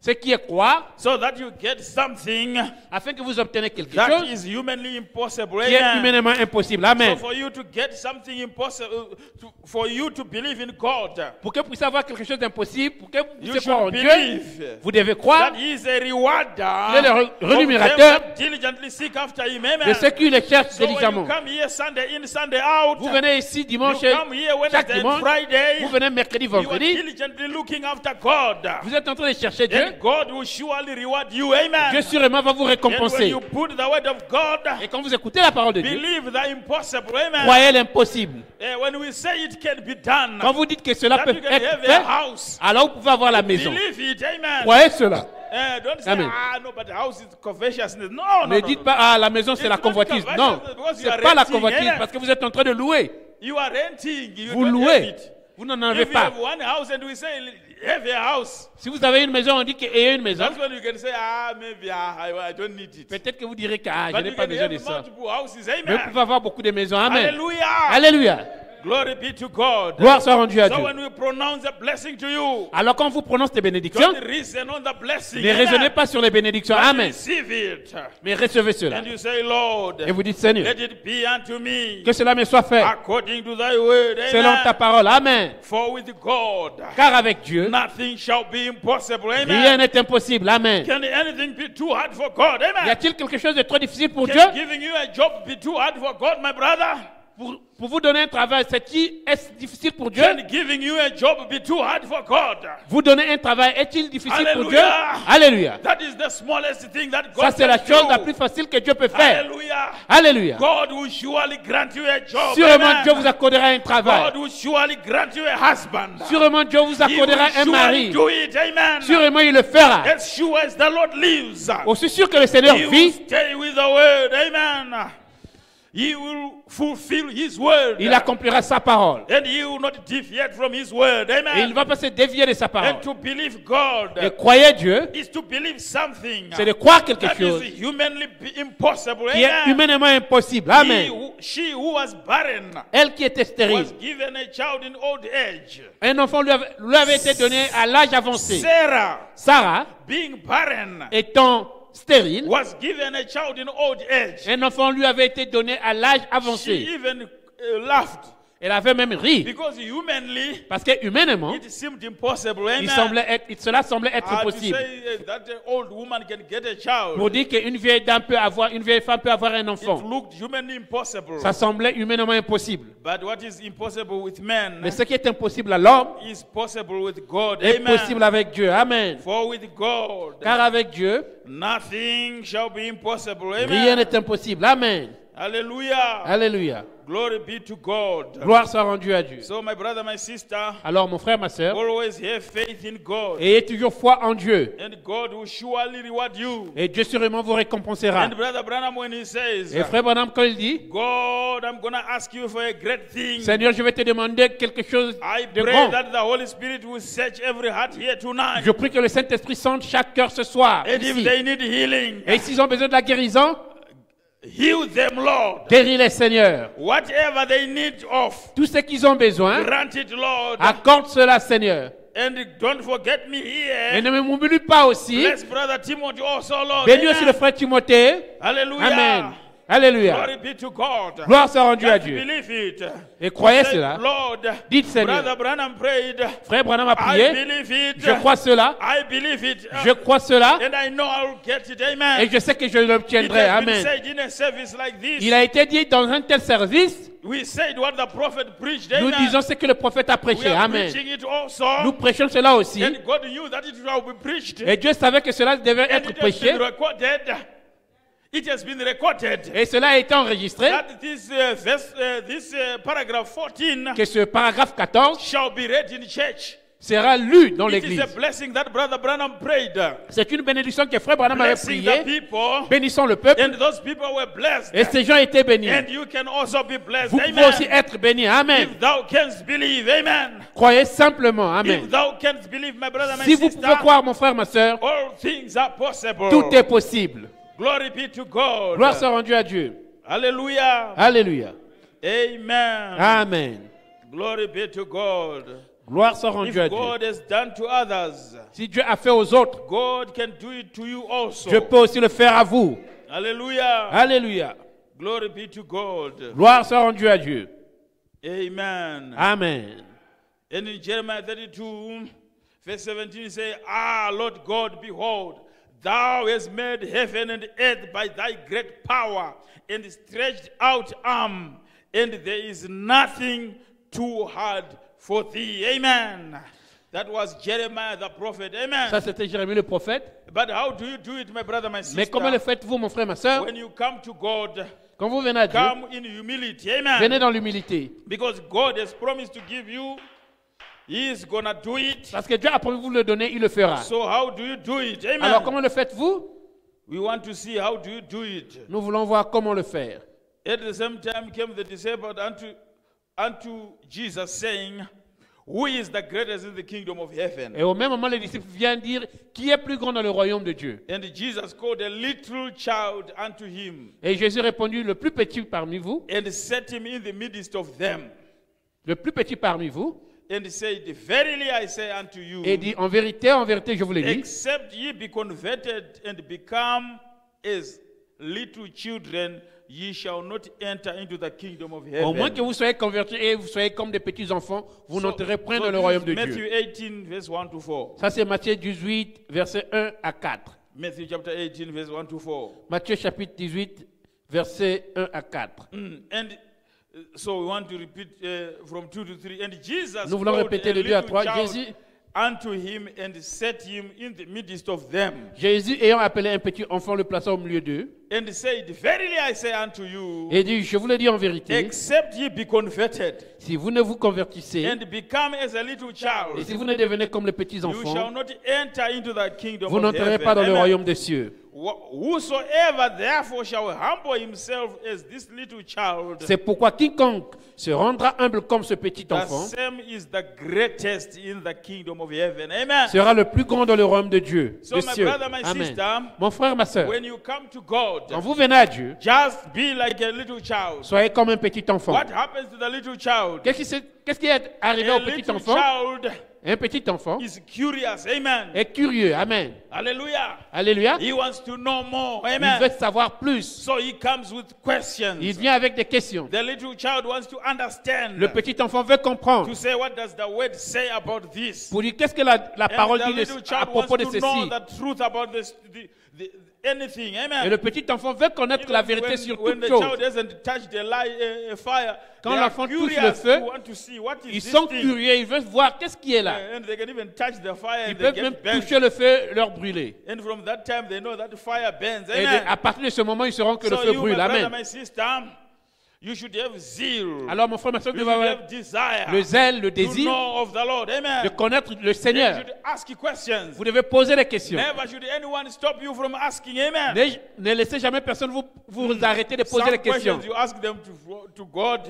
ce qui est croire, so that you get something afin que vous obtenez quelque that chose is humanly impossible. qui est Amen. humainement impossible. So Amen. for you to get something impossible, for you to believe in God, Pour que vous puissiez avoir quelque chose d'impossible, pour que vous you puissiez croire en should Dieu, believe vous devez croire that He is a rewarder Il est le of them rémunérateur that diligently seek after Him. de Amen. ceux qui les cherchent So when you diligemment. come here Sunday in, Sunday out, Vous venez ici you dimanche, come here chaque Wednesday and dimanche, Friday, vous venez mercredi, you are vendredi, diligently looking after God. vous êtes en train de chercher Dieu, Then God will surely reward you. Amen. Dieu sûrement va vous And when récompenser. you put the word of God, Et quand vous écoutez la parole de Dieu, believe the impossible. Amen. croyez l'impossible. When we say it can be done, Quand vous dites que cela that peut you can être have fait, a house, alors vous pouvez avoir la maison. believe it. Amen. Croyez cela. Don't say, Amen. no, but the house is covetousness. No, Ne dites pas, ah, la maison c'est It's la not convoitise. covetous, Non, because you c'est are pas la renting, convoitise amen. parce que vous êtes en train de louer. You are renting. You Vous don't have louez. it. Vous n'en avez If you pas. have one house and we say, have a house, Si vous avez une maison, on dit qu'il y a une maison. that's when you can say, maybe I don't need it. Peut-être que vous direz que ah, je But n'ai you pas can besoin have de ça. multiple houses. Mais vous Amen. pouvez avoir beaucoup de maisons. Amen. Hallelujah. Alléluia. Glory be to God. Gloire soit rendue à So Dieu. when we pronounce a blessing to you, Alors quand vous prononcez des bénédictions, don't reason on the blessing. ne raisonnez pas sur les bénédictions. But Amen. receive it. Mais recevez cela. And you say, Lord, Et vous dites, Seigneur, let it be unto me que cela me soit fait according to thy word. selon ta Amen. parole. Amen. For with God, Car avec Dieu, nothing shall be impossible. rien Amen. n'est impossible. Amen. Can anything be too hard for God? Y Amen. a-t-il quelque chose de trop difficile pour Dieu? Can giving you a job be too hard for God, my brother? Pour vous donner un travail, est-ce difficile pour Dieu? Can giving you a job be too hard for God? Vous donner un travail, est-il difficile pour Dieu? Alléluia. Alléluia. That is the smallest thing that God Ça, c'est la can chose la do. plus facile que Dieu peut faire. Hallelujah. Alléluia. God will surely grant you a job. Sûrement, Amen. Dieu vous accordera un travail. God will surely grant you a husband. Sûrement, Dieu vous He will accordera un surely mari. do it. Amen. Sûrement, il le fera. As sure as the Lord lives, Aussi sûr que le Seigneur He will vit, stay with the word. Amen. He will fulfill His word. il accomplira sa parole. And He will not deviate from His word. Et il Amen. ne va pas se dévier de sa parole. And to believe God Et croyez Dieu, is to believe something c'est de croire quelque that chose is humanly impossible. qui est Amen. humainement impossible. Amen. She who was barren Elle qui était stérile, was given a child in old age. un enfant lui avait été donné à l'âge avancé. Sarah, Sarah, being barren, étant stérile, was given a child in old age. un enfant lui avait été donné à l'âge She avancé. even laughed Elle avait même ri. because humanly Parce que humainement, it seemed impossible. Amen. cela semblait être To impossible. say that old woman can get a child. Pour dire qu'une vieille femme peut avoir un It enfant. looked humanly impossible. Ça semblait humainement impossible. But what is impossible with men Mais ce qui est impossible à l'homme is possible with God. est Amen. possible avec Dieu. Amen. For with God, Car avec Dieu, nothing shall be impossible. Amen. rien n'est impossible. Amen. Hallelujah. Alléluia. Glory be to God. Gloire soit rendue à Dieu. So, my brother, my sister, Alors, mon frère, ma sœur, always have faith in God. ayez toujours foi en Dieu. And God will surely reward you. Et Dieu sûrement vous récompensera. And Brother Branham, when he says, Et frère Branham, quand il dit, God, I'm going to ask you for a great thing. Seigneur, je vais te demander quelque chose I de pray grand. that the Holy Spirit will search every heart here tonight. Je prie que le Saint-Esprit sonde chaque cœur ce soir. And if Ici. they need healing, Et s'ils ont besoin de la guérison, heal them, Lord. guéris-les, Seigneur. Whatever they need of, Tout ce qu'ils ont besoin, grant it, Lord. accorde cela, Seigneur. And don't forget me Et here. ne me m'oublie pas aussi. Bless Brother Timothy also, Lord. Bénis aussi le Amen. frère Timothée. Hallelujah. Amen. Alléluia. Glory be to God. Gloire soit rendue à Just Dieu. believe it. Et croyez Say, cela. Lord, Dites, Seigneur. Brother Branham prayed. Frère Branham a I prié. believe it. Je crois cela. I believe it. Je crois cela. And I know I'll get it. Amen. Et je sais que je It l'obtiendrai. has been Amen. said in a service like this. Il a été dit dans un tel service, We said what the prophet preached. nous Amen. disons ce que le prophète a We prêché. are Amen. preaching it also. Nous prêchons cela aussi. And God knew that it will be preached. Et Dieu savait que cela devait And être it has prêché. been recorded. It has been recorded. Et cela a été enregistré. That this paragraph 14 Que ce paragraphe 14 shall be read in church. sera lu dans It is l'église. a blessing that Brother Branham prayed. C'est une bénédiction que frère Branham avait Blessing the priée. people. Bénissons le peuple. And those people were blessed. Et ces gens étaient bénis. And you can also be blessed. Vous pouvez aussi Amen. être bénis. Amen. If thou canst believe. Amen. Croyez simplement. Amen. If thou canst believe, my brother, my Si vous sister, pouvez croire, mon frère, ma soeur, all things are possible. tout est possible. Glory be to God. Gloire soit rendue à Dieu. Hallelujah. Alléluia. Amen. Amen. Glory be to God. Gloire soit If rendue à Dieu. God has done to others, Si Dieu a fait aux autres, God can do it to you also. je peux aussi le faire à vous. Hallelujah. Alléluia. Glory be to God. Gloire soit rendue à Dieu. Amen. Amen. And in Jeremiah 32, verse 17, it says, Ah, Lord God, behold, thou hast made heaven and earth by thy great power and stretched out arm, and there is nothing too hard for thee. Amen. That was Jeremiah the prophet. Amen. Ça, c'était Jérémie le prophète. But how do you do it, my brother, my sister? Mais comment le faites-vous, mon frère, ma soeur? When you come to God, Quand vous venez à Dieu, come in humility. Amen. venez dans l'humilité. Because God has promised to give you, He is going to do it. Parce que Dieu a promis de vous le donner, il le fera. So how do you do it? Amen. Alors, comment le faites-vous? We want to see how do you do it. Nous voulons voir comment le faire. At the same time came the disciples unto Jesus, saying, Who is the greatest in the kingdom of heaven? Et au même moment, les disciples viennent dire, qui est plus grand dans le royaume de Dieu? And Jesus called a little child unto him, Et Jésus répondit, le plus petit parmi vous, and set him in the midst of them, le plus petit parmi vous, and said, Verily I say unto you, et dit, en vérité, je vous le dis, except ye be converted and become as little children, ye shall not enter into the kingdom of heaven. au moins que vous soyez convertis et vous soyez comme des petits enfants, vous So- n'entrerez point so dans le this royaume is de Matthew Dieu. 18, verse 1 to 4. Ça, c'est Matthieu 18, versets 1 à 4. Matthew chapter 18, verse 1 to 4. Matthieu chapitre 18, versets 1 à 4. And so we want to repeat from 2 to 3. And Jesus Nous voulons called répéter a de 2 à little 3. child Jésus, unto him and set him in the midst of them, Jésus, ayant appelé un petit enfant, le plaça au milieu d'eux, and said, Verily I say unto you, et dit, je vous le dis en vérité, except ye be converted si vous ne vous convertissez, and become as a little et child, si vous ne devenez comme les petits you shall enfants, not enter into the kingdom vous of n'entrerez heaven. pas dans le Amen. royaume des cieux. Whosoever therefore shall humble himself as this little child, C'est pourquoi quiconque se rendra humble comme ce petit the enfant same is the greatest in the kingdom of heaven. Amen. sera le plus grand dans le royaume de Dieu, So, des my cieux. brother, my Amen. sister, Mon frère, ma soeur, when you come to God, quand vous venez à Dieu, just be like a little child. soyez comme un petit enfant. What happens to the little child? Qu'est-ce qui est arrivé A au petit little enfant? child Un petit enfant is curious. Amen. est curieux. Amen. Hallelujah. Alléluia. He wants to know more. Il Amen. veut savoir plus. So he comes with questions. Il vient avec des questions. The little child wants to understand. Le petit enfant veut comprendre. To say, what does the word say about this? Pour dire qu'est-ce que la And parole the dit little à child propos de wants to know ceci. the truth about this, anything. Amen. Et le petit enfant veut connaître la vérité sur When toute the child chose. doesn't touch the fire, Quand they are l'enfant touche curious le feu, to want to see what is Ils this sont thing. curieux, ils veulent voir qu'est-ce qui est là. And they can even touch the fire Ils and they peuvent get même burnt. toucher le feu, leur brûler. And from that time, they know that the fire burns. Et Amen. à partir de ce moment, ils sauront que le So feu you, brûle. my brother, Amen. my sister, you should have zeal. Alors mon frère, ma soeur, You tu should vas avoir have desire le zèle, le to désir know of the Lord. Amen. de connaître le You Seigneur. should ask questions. Vous devez poser des questions. Never should anyone stop you from asking. Amen. Ne laissez jamais personne vous arrêter de poser Some des questions. questions you ask them to God.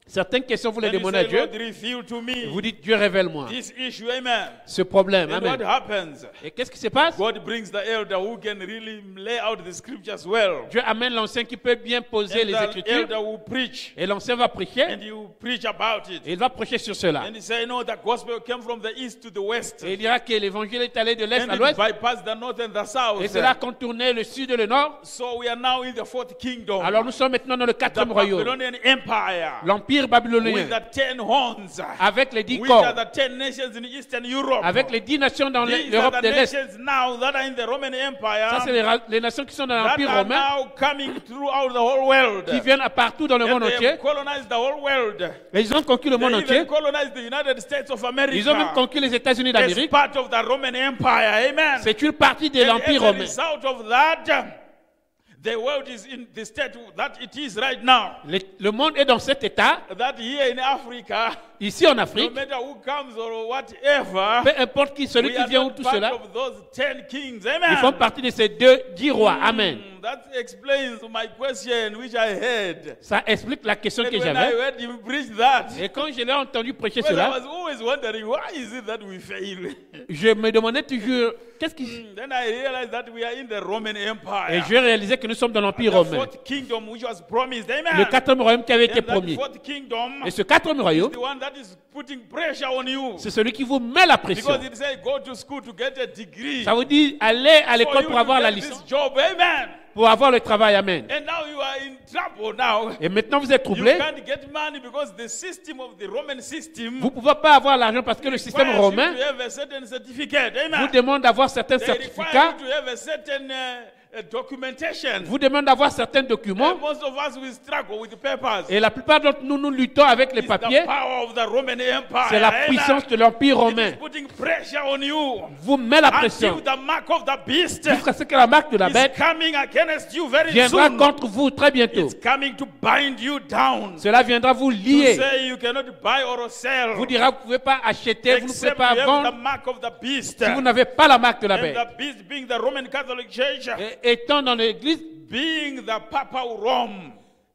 Certaines questions, vous les And you demandez à say, Dieu. Lord, reveal to me Vous dites, Dieu, révèle-moi this issue. Amen. ce problème. And what Amen. happens? Et qu'est-ce qui se passe? God brings the elder who can really lay out the scriptures well. Dieu amène l'ancien qui peut bien poser And les the Écritures. elder will preach. Et l'ancien va prêcher. And he will preach about it. Et il va prêcher sur cela. And he say, no, the gospel came from the east to the west. Et il dira que l'évangile est allé de l'est And à it l'ouest. bypassed the north and the south. Et cela a contourné le sud et le nord. So we are now in the fourth kingdom. Alors nous sommes maintenant dans le The quatrième royaume. Babylonian Empire. L'empire With babylonien. the 10 horns. Avec les 10 Which are corps. the 10 nations in Eastern Europe. Avec les 10 nations dans These l'Europe are de the l'Est. nations now that are in the Roman Empire. Ça, c'est les nations qui sont dans That l'Empire are romain, now coming throughout the whole world. qui viennent à partout dans le monde And they entier. have colonized the whole world. Et ils ont conquis le monde They entier. even colonized the United States of America. Ils ont même conquis les États-Unis as d'Amérique. part of the Roman Empire. Amen. C'est une partie de And l'Empire as a romain. result of that, the world is in the state that it is right now. Le monde est dans cet état. That here in Africa, Ici en no Afrique, matter who comes or whatever, peu importe qui, celui we qui are vient ou not tout part cela, of those 10 kings. ils font Amen. partie de ces 10 rois. Amen. That explains my question which I had. Ça explique la question And que when I j'avais. heard him preach that, Et quand je l'ai entendu prêcher well, I cela, was always wondering, why is it that we fail? je me demandais toujours, qu'est-ce qui... Then I realized that we are in the Roman Empire. Et je réalisais que nous sommes dans l'Empire The romain. fourth kingdom which was promised. Amen. Le quatrième royaume qui avait été And that promis. fourth kingdom Et ce quatrième is royaume, the one that is putting pressure on you. c'est celui qui vous met la pression. Because it says go to school to get a degree. Ça vous dit, allez à For l'école you pour to avoir la get licence, this job. Amen. pour avoir le travail. Amen. And now you are in trouble now. Et maintenant vous êtes You troublé. can't get money because the system of the Roman system Vous ne pouvez pas avoir l'argent parce que le système requires romain you to have a certain certificate. vous Amen. demande d'avoir certains They require certificats, you to have a certain documentation. vous demande d'avoir certains And documents. most of us will struggle with the papers. Et la plupart d'entre nous, nous luttons avec les It's papiers. the power of the Roman Empire. C'est la Amen. puissance de l'Empire It romain. is putting pressure on you Vous met la until pression the mark of the beast jusqu'à ce que la marque de la is bête coming against you very viendra soon. contre vous très bientôt. It's coming to bind you down. Cela viendra vous To lier. say you cannot buy or sell Vous dira, vous ne pouvez pas acheter, vous ne pouvez except pas you have the vendre mark of the beast. si vous n'avez pas la marque de la And bête. the beast being the Roman Catholic Church, Et étant dans l'église, being the papal Rome,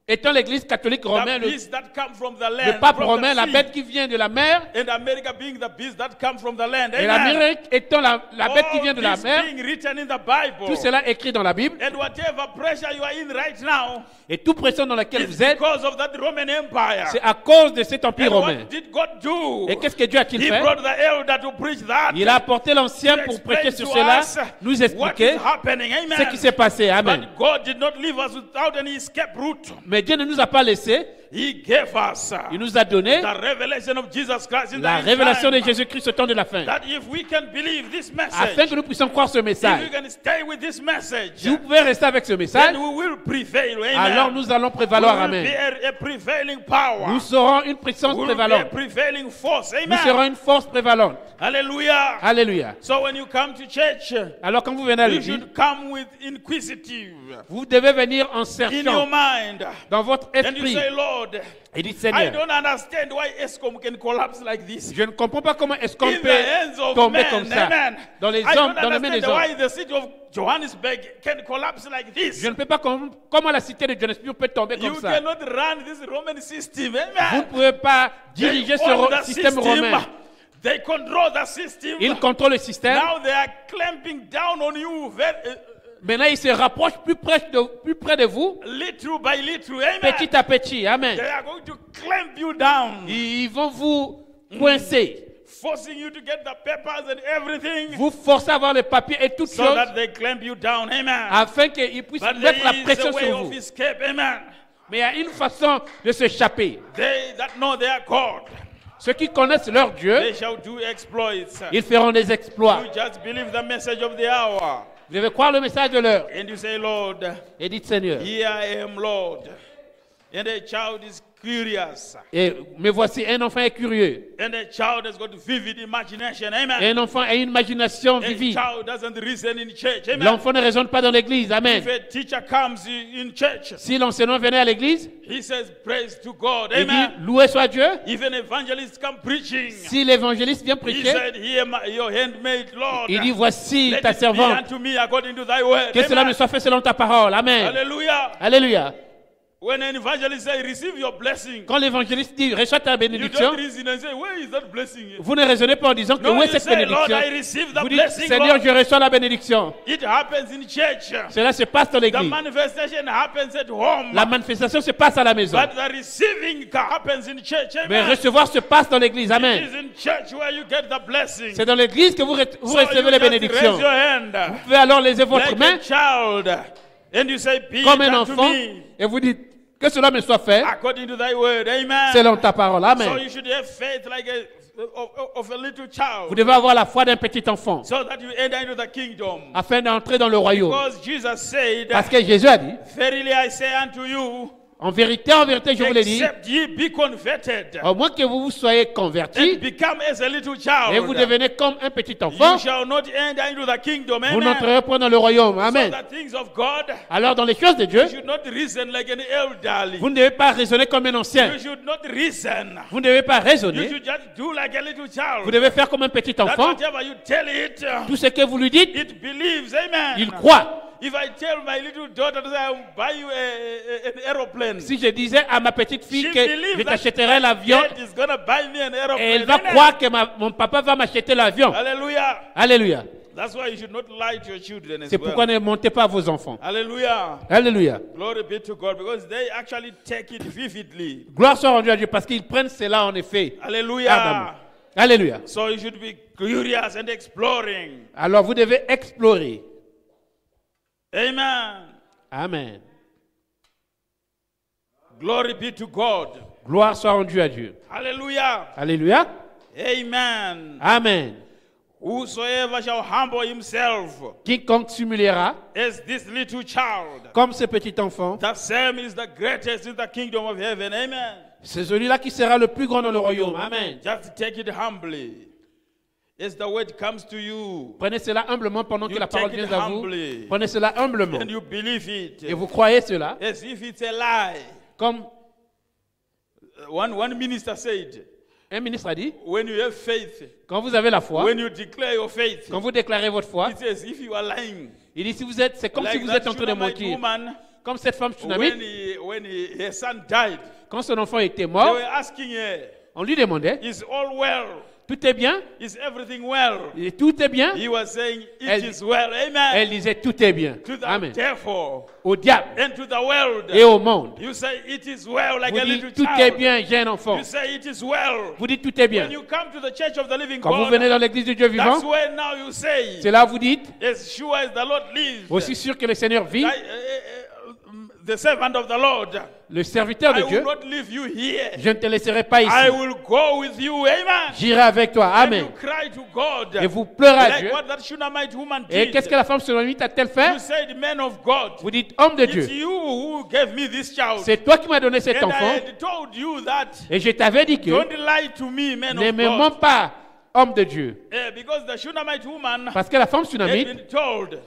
étant l'église catholique romaine, the beast that come from the le land, pape from romain, the la sea. bête qui vient de la mer, And America being the beast that come from the land. et Amen. l'Amérique étant la bête qui All vient de la this mer, being written in the Bible. tout cela est écrit dans la Bible. And whatever pressure you are in right now, Et toute pression dans laquelle it's vous êtes, because of that Roman Empire. c'est à cause de cet empire And romain. what did God do? Et qu'est-ce que Dieu a-t-il He fait? brought the elder to preach that. Il a apporté l'ancien to pour explain prêcher sur to cela, us nous what expliquer is happening. Amen. ce qui s'est passé. Amen. But God did not leave us without any escape route. Mais Dieu ne nous a pas laissé, He gave us il nous a donné the revelation of Jesus Christ in la the end révélation de time, Jésus-Christ au temps de la fin. that if we can believe this Afin message, que nous puissions croire ce if we message. can stay with this message, Si vous pouvez rester avec ce message, then we will prevail. Amen. alors nous allons we prévaloir. will Amen. be a prevailing power. Nous serons une puissance We will be a prévalente. prevailing force. Nous Amen. serons une force prévalente. Hallelujah. Alléluia. So when you come to church, Alors quand vous venez à you l'église, should come with inquisitive vous devez venir en in your cherchant mind. dans votre And you esprit say, Lord, et dites I Seigneur, don't understand why ESCOM can collapse like this. je ne comprends pas comment est-ce qu'on In the peut hands of tomber men, comme ça amen. dans les I hommes, don't dans les mains des understand hommes. why the city of Johannesburg can collapse like this. Je ne peux pas comprendre comment la cité de Johannesburg peut tomber You comme ça. cannot run this Roman system. Vous ne Amen. pouvez pas They diriger own the ce système romain. They control the system. Ils contrôlent le système. Now they are clamping down on you Maintenant, ils se rapprochent plus près de vous, little by little. Amen. petit à petit. Amen. They are going to clamp you down. Ils vont vous coincer. forcing you to get the papers and everything, vous forcez à avoir les papiers et toutes so choses that they clamp you down. Amen. afin qu'ils puissent But mettre la there is pression a way sur of vous. escape. Amen. Mais il y a une façon de s'échapper. They that know their God, Ceux qui connaissent leur Dieu, they shall do exploits. ils feront des exploits. You just believe the message of the hour. Vous devez croire le message de l'heure. And you say, Lord, Et dites Seigneur, here I am, Lord. And a child is curious. me voici, un enfant est curieux. And a child has got vivid imagination. Et Amen. un enfant a une imagination A vivide. child doesn't reason in church. Amen. L'enfant ne raisonne pas dans l'église. Amen. If a teacher comes in church, Si l'enseignant venait à l'église, he says, praise to God. il dit Amen. loué soit Dieu. If an evangelist come preaching, Si l'évangéliste vient he prêcher, said, here your handmaid, Lord. il dit voici Let ta it be servante. unto me according to thy word. Que cela Amen. me soit fait selon ta parole. Amen. Hallelujah. Alléluia. When an evangelist says, receive your blessing, Quand l'évangéliste dit reçois ta you bénédiction, don't reason and say, where is that blessing? vous ne raisonnez pas en disant que No, où est you cette say, Lord, bénédiction. I receive the Vous dites blessing, Seigneur, Lord. je reçois la bénédiction. It happens in church. Cela se passe dans The l'église. manifestation happens at home. La manifestation se passe à la maison. But the receiving happens in church. Mais Amen. recevoir se passe dans l'église. It Amen. is in church where you get the blessing. C'est dans l'église que vous So recevez you les just bénédictions. raise your hand Vous pouvez alors lever votre like main a child and you say, be comme it un unto enfant me et vous dites que cela me soit fait according to thy word. Amen. selon ta parole. So Amen. you should have faith like of a little child Vous devez avoir la foi d'un petit enfant so that you enter into the kingdom. afin d'entrer dans le royaume. Because Jesus said, Parce que Jésus a dit, verily I say unto you, en vérité, je vous l'ai dit, except ye be converted au moins que vous vous soyez and convertis become as a little et vous child, devenez comme un petit you enfant, shall not enter into the kingdom. vous Amen. n'entrerez pas dans le royaume. So Amen. the things of God, Alors dans les choses de Dieu, you should not reason like an elderly. vous ne devez pas raisonner comme un ancien. You should not reason. Vous ne devez pas You raisonner. should just do like a little child. Vous devez faire comme un petit That enfant. whatever you tell it, Tout ce que vous lui dites, it believes. Amen. il croit. If I tell my little daughter that I will buy you an aeroplane, Si je disais à ma petite fille she que je believes that t'achèterai l'avion, dad is gonna buy me an aeroplane. et elle va Amen. croire que mon papa va m'acheter l'avion. Hallelujah. Alléluia. That's why you should not lie to your children as C'est well. pourquoi ne montez pas à vos enfants. Hallelujah. Alléluia. Glory be to God, because they actually take it vividly. Gloire soit rendue à Dieu parce qu'ils prennent cela en effet. Hallelujah. Ardemment. Alléluia. So you should be curious and exploring. Alors vous devez explorer. Amen. Amen. Glory be to God. Gloire soit rendue à Dieu. Hallelujah. Alléluia. Amen. Amen. Whosoever shall humble himself Quiconque s'humiliera as this little child, comme ce petit enfant, the same is the greatest in the kingdom of heaven. Amen. c'est celui-là qui sera le plus grand dans le royaume. Amen. Just take it humbly. As the word comes to you Prenez cela humblement pendant que You la parole take it vient à vous. humbly. Prenez cela humblement. and you believe it, Et vous croyez cela as if it's a lie. comme One minister said, un ministre a dit, when you have faith, quand vous avez la foi, when you declare your faith, quand vous déclarez votre foi, it's as if you are lying. il dit si vous êtes, c'est comme si Like vous that êtes en train de Shunammite mentir. woman, Comme cette femme tsunamite, her son died, quand son enfant était they mort, were asking her, on lui demandait, is all well? tout est bien? Is everything well? Et tout est bien? He was saying, it Elle- is well. Amen. Elle disait tout est bien. To the Amen. devil Au diable and to the world. et au monde. You say, it is well, like Vous a little dites tout est child. bien, j'ai un enfant. You say, it is well. Vous dites tout est bien. When you come to the church of the living Quand vous God, venez dans l'église du Dieu vivant, that's when now you say, c'est là où vous dites, as sure as the Lord lives, aussi sûr que le Seigneur vit, the servant of the Lord, le serviteur I de will Dieu, not leave you here. je ne te laisserai pas I ici. will go with you. Amen. J'irai avec toi. And Amen. you cry to God. Et vous pleurez à Like Dieu. what that Shunammite woman Et did. qu'est-ce que la femme tsunamite a-t-elle fait? You said, man of God, Vous dites, homme de it's Dieu, you who gave me this child. c'est toi qui m'as donné cet And I enfant. had told you that. Et je t'avais dit que Don't lie to me, man ne of me God. mens pas, homme de Dieu. Because the Shunammite woman Parce que la femme had tsunamite been told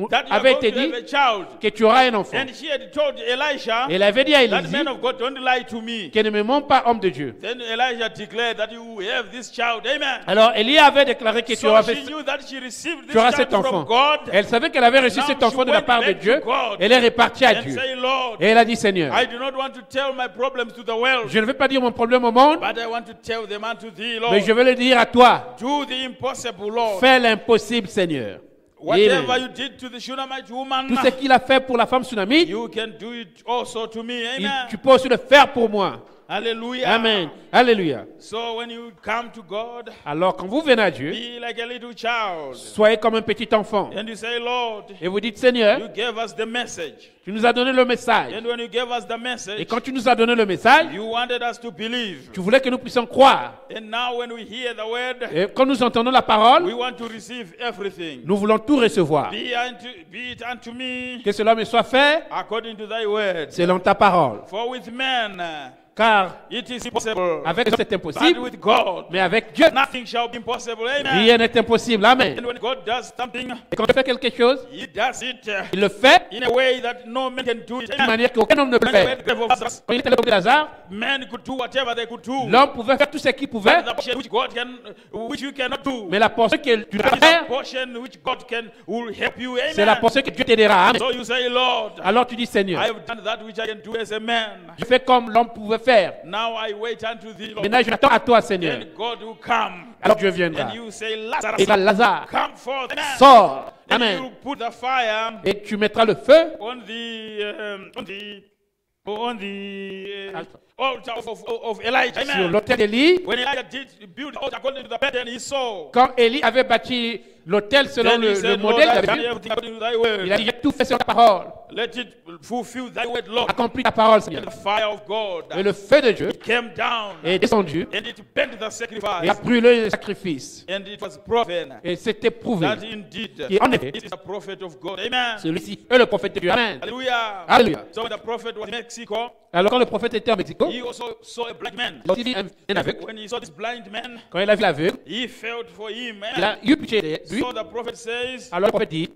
that you are avait going été to have dit a child. que tu auras un enfant. And she had told Elisha, Et elle avait dit à that Élisée man of God, don't lie to me. qu'elle ne me ment pas, homme de Dieu. Then Elijah declared that you have this child. Amen. Alors Élie avait déclaré que tu So auras, she knew that she received tu auras this child cet enfant. from God. Elle savait qu'elle avait reçu Now cet she enfant de la went part de back to Dieu. God Elle est repartie à And Dieu. say, Lord, Et elle a dit, Seigneur, I do not want to tell my problems to the world, je ne vais pas dire mon problème au monde, but I want to tell them unto thee, Lord. mais je vais le dire à toi. Do the impossible, Lord. Fais l'impossible, Seigneur. Whatever Amen. you did to the Shunammite woman, Tout ce qu'il a fait pour la femme tsunamite, you can do it also to me. tu Amen. peux aussi le faire pour moi. Hallelujah. Amen. Alléluia. So when you come to God, Alors, quand vous venez à Dieu, be like a little child. soyez comme un petit enfant. And you say, Lord, Et vous dites, Seigneur, you gave us the message. tu nous as donné le message. And when you gave us the Et message, quand tu nous as donné le message, you wanted us to believe. tu voulais que nous puissions croire. And now when we hear the word, Et quand nous entendons la parole, we want to receive everything. nous voulons tout recevoir. Be it unto me Que cela me soit fait according to thy word. selon ta parole. For with men Car it is impossible, avec eux, c'est but impossible, with God mais avec Dieu, nothing shall be impossible. Amen. rien n'est impossible. Amen. And when God does something, Et quand il fait quelque chose, He does it il le fait in a way that no man can do it. d'une Amen. manière qu'aucun homme ne peut When they were faire. at the grave of Lazarus, Quand il était le de Lazare, men could do whatever they could do. l'homme pouvait faire tout ce qu'il pouvait, But the portion which God can, which you cannot do, mais la portion que tu dois that is faire, the portion which God can will help you. c'est la Amen. portion que Dieu t'aidera. Amen. So you say, Lord, Alors tu dis, Seigneur, I have done that which I can do as a man. je fais comme l'homme pouvait faire. Now I wait unto thee, Lord. Maintenant, je m'attends à toi, Seigneur. And God will come. Alors Dieu viendra. And you say, Et Lazarus, là, Lazare, come forth. Amen. sors. And Amen. you put the fire Et tu mettras le feu on the altar of Elijah. sur Amen. l'autel d'Élie. When Elijah did build the altar according to the pattern he saw, Quand Élie avait bâti l'autel selon then he le said, Lord, modèle qu'il I've avait done vu, everything according to thy word. il a dit, j'ai tout fait sur ta parole. Let it fulfill thy word, Lord. Accomplis ta parole, And Seigneur. the fire of God Et le feu de Dieu came down est descendu and it burned the et a sacrifice. brûlé le sacrifice. And it was proven Et c'était prouvé. that indeed Et en effet, this is a prophet of God. Amen. celui-ci est le prophète de Dieu. Amen. Hallelujah. Alléluia. So when the prophet was in Mexico, Alors quand le prophète était en Mexico, he also saw a blind man. il a aussi vu un aveugle. When he saw this blind man, Quand il a vu l'aveugle, he felt for him. il a eu pitié de lui. So the prophet says, Alors le prophète dit,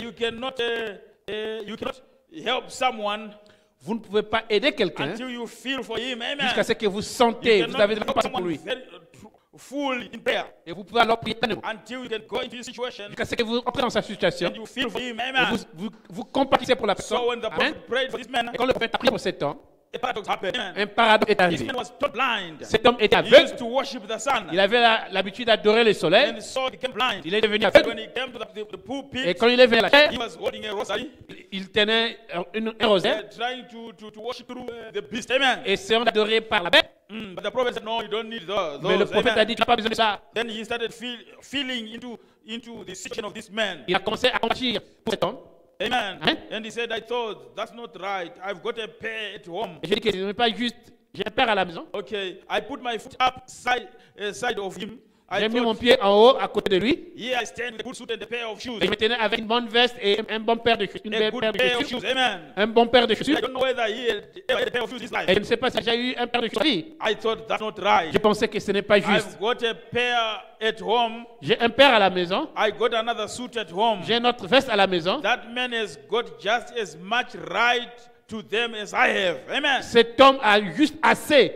you cannot help someone vous ne pouvez pas aider quelqu'un until you feel for him. Amen. jusqu'à ce que vous You sentez, vous cannot avez de la help compassion pour someone lui. very, full in prayer Et vous pouvez alors prier pleinement until you can go into his situation jusqu'à ce que vous entrez dans sa situation and you feel for him. et Amen. vous compatissez pour la personne. So when the Amen. prophet prayed for this man, Et quand le prophète a prié pour cet homme, a paradox happened. Amen. un paradoxe est This arrivé. man was totally blind. Cet homme était He aveugle, used to worship the sun. il avait l'habitude d'adorer le soleil, And so he became blind. il est devenu And when aveugle. he came to the Et pulpit, quand il est venu à la terre, he was holding a rosary, il tenait un rosaire, trying to worship through the beast. Amen. essayant d'adorer par la bête. But the prophet said, no, you don't need those. Mais le prophète a dit, tu n'as pas besoin de ça. Then he started feeling into the situation of this man. Il a commencé à mentir pour cet homme. Amen. Hein? And he said, I thought, that's not right. I've got a pair at home. Et je dis que ce n'est pas juste, j'ai un père à la maison. Okay, I put my foot up side of him. I J'ai mis mon thought, pied en haut à côté de lui. here I stand with a good suit and a pair of shoes. Et je me tenais avec une bonne veste et un bon paire de chaussures. Une A belle good paire de pair of chaussures. shoes. Amen. Un bon paire de chaussures. I don't know whether he ever had a pair of shoes in his life. Et je ne sais pas si j'ai eu un paire de chaussures. I thought that's not right. Je pensais que ce n'est pas juste. I've got a pair at home. J'ai un paire à la maison. I got another suit at home. J'ai une autre veste à la maison. That man has got just as much right to them as I have. Amen. Cet homme a juste assez.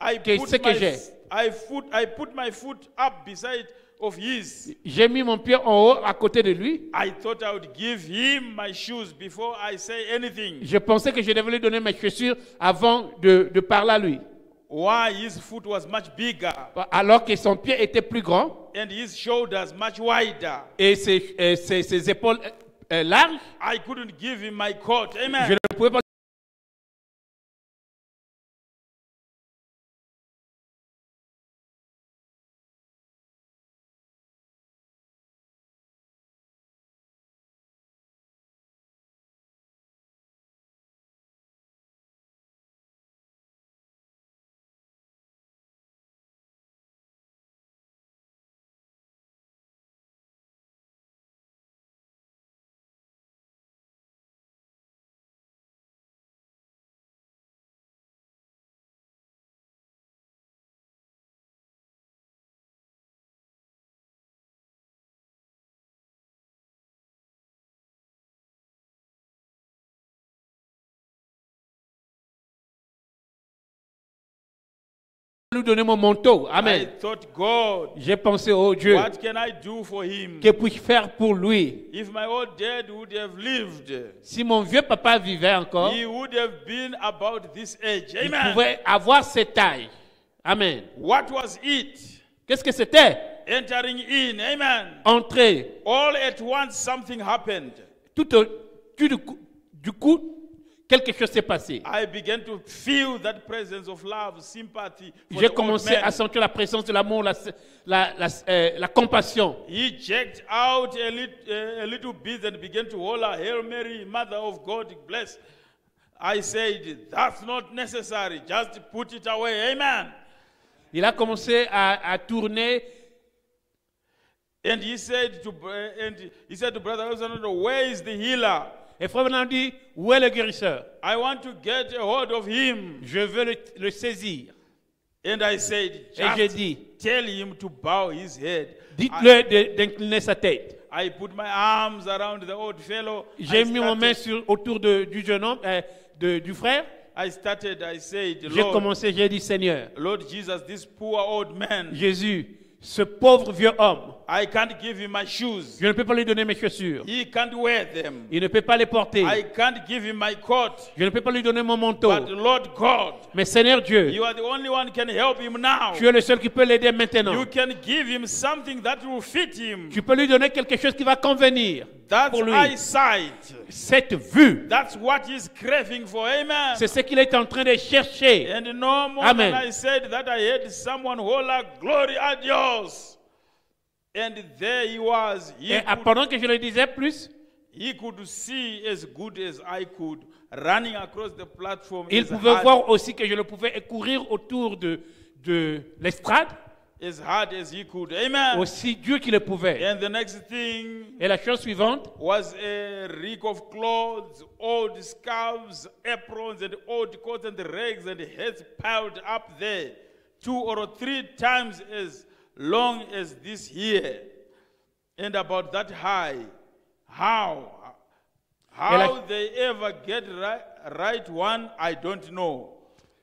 I Que put ce que my j'ai. I put my foot up beside of his. J'ai mis mon pied en haut à côté de lui. I thought I would give him my shoes before I say anything. Je pensais que je devais lui donner mes chaussures avant de parler à lui. Why his foot was much bigger Alors que son pied était plus grand and his shoulders much wider. et ses épaules larges. I couldn't give him my coat. Amen. Je ne pouvais pas. Lui donner mon manteau. I Amen. thought, God, J'ai pensé, oh Dieu, what can I do for him? que puis-je faire pour lui? If my old dad would have lived, Si mon vieux papa vivait encore, he would have been about this age. il Amen. pouvait avoir cette taille. Amen. What was it? Qu'est-ce que c'était? Entering in. Amen. Entrer. All at once something happened. Du coup, quelque chose s'est passé. I began to feel that presence of love, sympathy for J'ai the old commencé man. à sentir la présence de l'amour, la compassion. He checked out a little bit and began to holler, Hail Mary, Mother of God, bless. I said, that's not necessary. Just put it away. Amen. Il a commencé à tourner. And he said to Brother Alexander, where is the healer? Et Frère Branham dit, où est le guérisseur? I want to get a hold of him. Je veux le saisir. And I said, Et j'ai just dit, tell him to bow his head. dites-le d'incliner sa tête. I put my arms around the old fellow. J'ai mis ma main autour du jeune homme, du frère. I said, J'ai Lord, commencé, j'ai dit, Seigneur, Lord Jesus, this poor old man, Jésus, ce pauvre vieux homme, I can't give him my shoes. je ne peux pas lui donner mes chaussures. He can't wear them. Il ne peut pas les porter. I can't give him my coat. Je ne peux pas lui donner mon manteau. But Lord God, Mais Seigneur Dieu, you are the only one who can help him now. tu es le seul qui peut l'aider maintenant. You can give him something that will fit him. Tu peux lui donner quelque chose qui va convenir That's pour lui. eyesight. Cette vue, That's what he's craving for. Amen. c'est ce qu'il est en train de chercher. And no more Amen. than I said that I heard someone holler, glory a Dios. And there he was. Et pendant que je le disais plus, He could see as good as I could, running across the platform il as pouvait hard, voir aussi que je le pouvais courir autour de l'estrade, as hard as he could. Amen. aussi dur qu'il le pouvait. And the next thing Et la chose suivante, was a reek of clothes, old scarves, aprons, and old coats and rags and heads piled up there, 2 or 3 times as long as this here, and about that high. How they ever get right one, I don't know.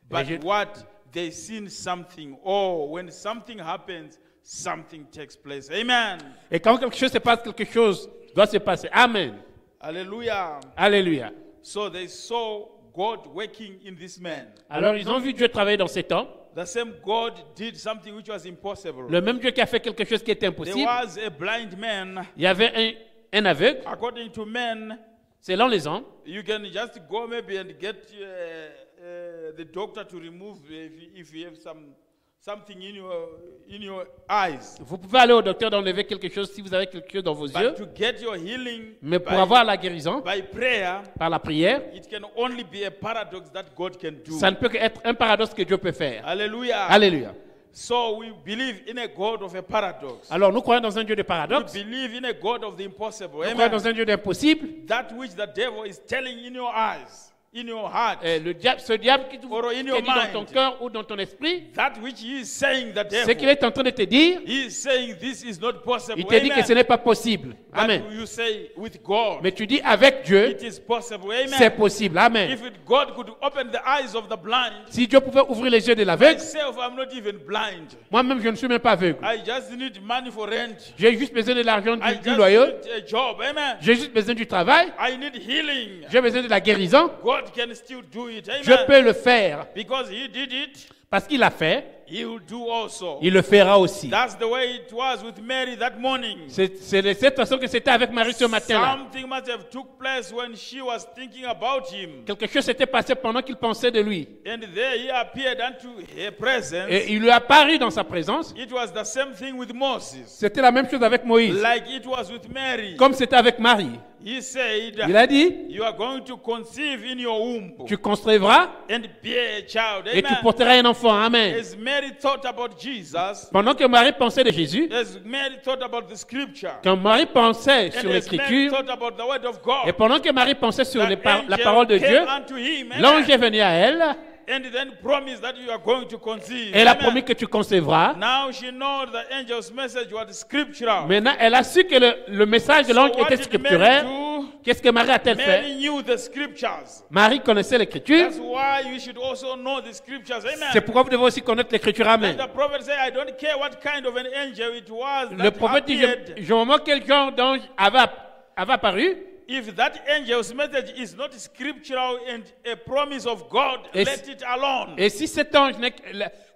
But what they seen something, or when something happens, something takes place. Amen. et quand quelque chose se passe, quelque chose doit se passer. Amen. Hallelujah. Alléluia. So they saw God working in this man. Alors ils ont vu Dieu travailler dans ces temps. The same God did something which was impossible. Le même Dieu qui a fait quelque chose qui était There impossible. was a blind man. Il y avait un aveugle. According to men, Selon les hommes, you can just go maybe and get the doctor to remove if you have something in your eyes. vous pouvez aller au docteur d'enlever quelque chose si vous avez quelque chose dans vos yeux. But to get your healing Mais pour avoir la guérison, by prayer, par la prière, it can only be a paradox that God can do. ça ne peut qu'être un paradoxe que Dieu peut faire. Hallelujah. Alléluia. So we believe in a God of a paradox. Alors nous croyons dans un Dieu de We paradoxe. believe in a God of the impossible. Nous croyons Amen. dans un Dieu d'impossible. That which the devil is telling in your eyes, in your heart, Ce diable qui te Or in qui your dit dans ton mind. cœur ou dans ton esprit, that which he is saying, the ce qu'il devil, est en train de te dire, he is saying this is not possible. il te dit que Amen. ce n'est pas possible. Amen. But you say with God, Mais tu dis avec Dieu, it is possible. Amen. c'est possible. Amen. If God could open the eyes of the blind, Si Dieu pouvait ouvrir les yeux de l'aveugle, myself, I'm not even blind. moi-même je ne suis même pas aveugle. I just need money for rent. J'ai juste besoin de l'argent I du just loyer. need a job. Amen. J'ai juste besoin du travail. I need healing. J'ai besoin de la guérison. God can still do it. Amen. Je peux le faire Because he did it, parce qu'il l'a fait. he will do also. Il le fera aussi. That's the way it was with Mary that morning. C'est de cette façon que c'était avec Marie ce matin-là. Something must have took place when she was thinking about him. Quelque chose s'était passé pendant qu'il pensait de lui. And there he appeared unto her presence. Et il lui a paru dans sa présence. It was the same thing with Moses. C'était la même chose avec Moïse. Like it was with Mary. Comme c'était avec Marie. He said, Il a dit, you are going to conceive in your womb tu concevras and bear a child. et tu Amen. porteras un enfant. Amen. As Mary thought about Jesus, Pendant que Marie pensait de Jésus, as Mary thought about the scripture, quand Marie pensait and sur as Mary l'écriture, thought about the word of God, et pendant que Marie pensait sur the la angel parole de came Dieu, unto him, amen, l'ange est venu à elle and then promised that you are going to conceive. et elle a Amen. promis que tu concevras. Now she knows the angel's message was scriptural. Maintenant, elle a su que le message de So l'ange what était did scripturaire. Mary do? Qu'est-ce que Marie a-t-elle fait? Mary knew the scriptures. Marie connaissait l'écriture. That's why you should also know the scriptures. Amen. C'est pourquoi vous devez aussi connaître l'écriture. Amen. And the prophet said, I don't care what kind of an angel it was Le that prophète dit, appeared. je moment quel genre d'ange avait apparu, If that angel's message is not scriptural and a promise of God, Et let it alone. Et si cet ange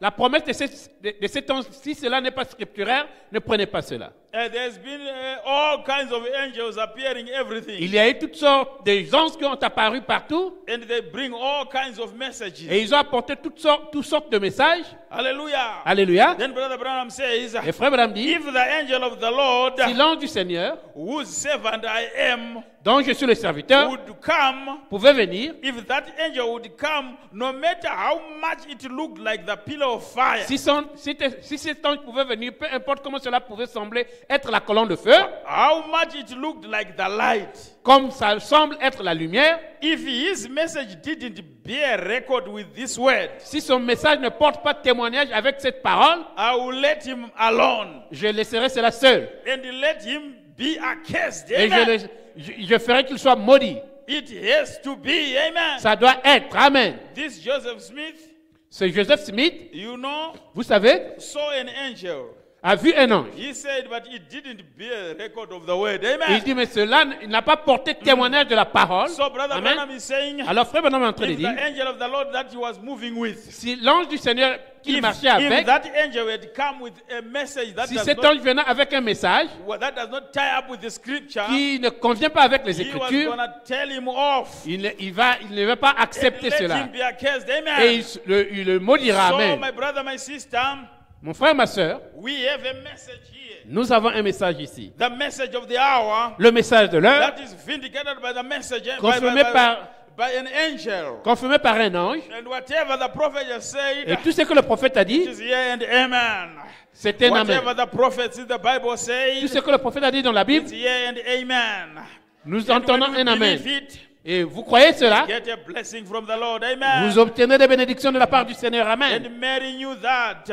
la promesse de cet ange, si cela n'est pas scripturaire, ne prenez pas cela. There's been all kinds of angels appearing everything. Il y a eu toutes sortes de anges qui ont apparu partout And they bring all kinds of messages. et ils ont apporté toutes sortes de messages. Hallelujah. Alléluia. Then Brother Branham says, Et frère Branham dit, if the angel of the Lord, si l'ange du Seigneur, whose servant I am, dont je suis le serviteur, would come, pouvait venir, if that angel would come, no matter how much it looked like the pillar of fire, si cet ange pouvait venir, peu importe comment cela pouvait sembler être la colonne de feu, how much it looked like the light, comme ça semble être la lumière, if his message didn't bear record with this word, si son message ne porte pas de témoignage avec cette parole, I will let him alone je laisserai cela seul. and let him be accursed. Et Amen. je ferai qu'il soit maudit. It has to be. Amen. Ça doit être. Amen. This Joseph Smith, Ce Joseph Smith, you know, vous savez, saw an angel. a vu un ange. He said, but it didn't bear record of the word. Et il Amen. dit, mais cela n'a pas porté témoignage de la parole. So Brother Amen. Branham is saying, Alors frère Branham est en train de if the dire, angel of the Lord that he was moving with, si l'ange du Seigneur qu'il if marchait avec, that angel had come with a message that si does cet not, ange venait avec un message that does not tie up with the scripture, qui ne convient pas avec les he was Écritures, going to tell him off. il ne va pas And accepter let cela. him be accursed. Et Amen. il le maudira. So, Amen. my brother, my sister, Mon frère, ma soeur, we have a message here. nous avons un message ici. The message of the hour Le message de l'heure, that is vindicated by the message, confirmé by an angel. confirmé par un ange. And whatever the prophet has said, Et tout ce que le prophète a it dit, is here and amen. c'est un amen. Whatever the prophets in the Bible Tout say, ce que le prophète a dit dans la Bible, it's here and amen. nous And entendons when we un amen. believe it, Et vous croyez cela? get a blessing from the Lord. Amen. Vous obtenez des bénédictions de la part du Seigneur. Amen. And Mary knew that.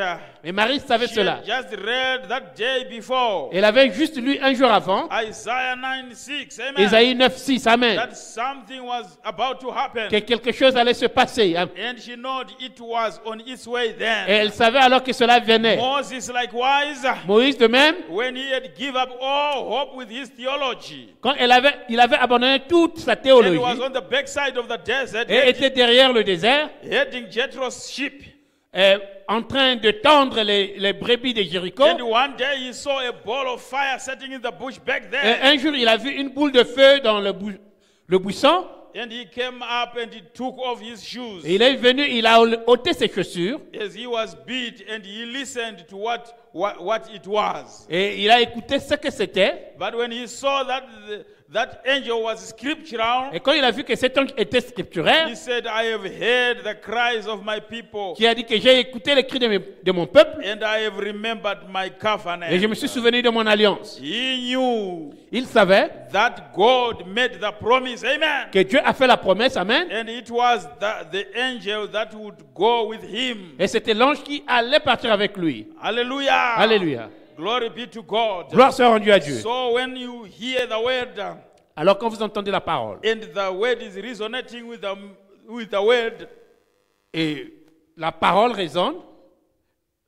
Et Marie savait She cela. had just read that day before. Elle avait juste lu un jour avant, Isaiah 9:6. Amen. Ésaïe 9:6. Amen. That something was about to happen. Que quelque chose allait se passer. Amen. And she knew it was on its way then. Et elle savait alors que cela venait. Moses likewise, Moïse de même, when he had give up all hope with his theology, quand il avait abandonné toute sa and théologie was on the backside of the desert, et était derrière le désert, heading Jethro's sheep. en train de tendre les brebis de Jéricho. And one day he saw a ball of fire setting in the bush back Et there. un jour, il a vu une boule de feu dans le buisson. And he came up and he took off his shoes Et il est venu, il a ôté ses chaussures. as he was beat, and he listened to what it was. Et il a écouté ce que c'était. But when he saw that that angel was scriptural, Et quand il a vu que cet ange était scripturaire, he said, I have heard the cries of my people, qui a dit que j'ai écouté les cris de mon peuple and I have remembered my covenant. et je me suis souvenu de mon alliance. He knew Il savait that God made the promise. Amen. que Dieu a fait la promesse. Amen. And it was the angel that would go with him. Et c'était l'ange qui allait partir avec lui. Hallelujah. Alléluia. Glory be to God. Gloire soit rendue à Dieu. So when you hear the word, Alors quand vous entendez la parole and the word is resonating with the word, et la parole résonne,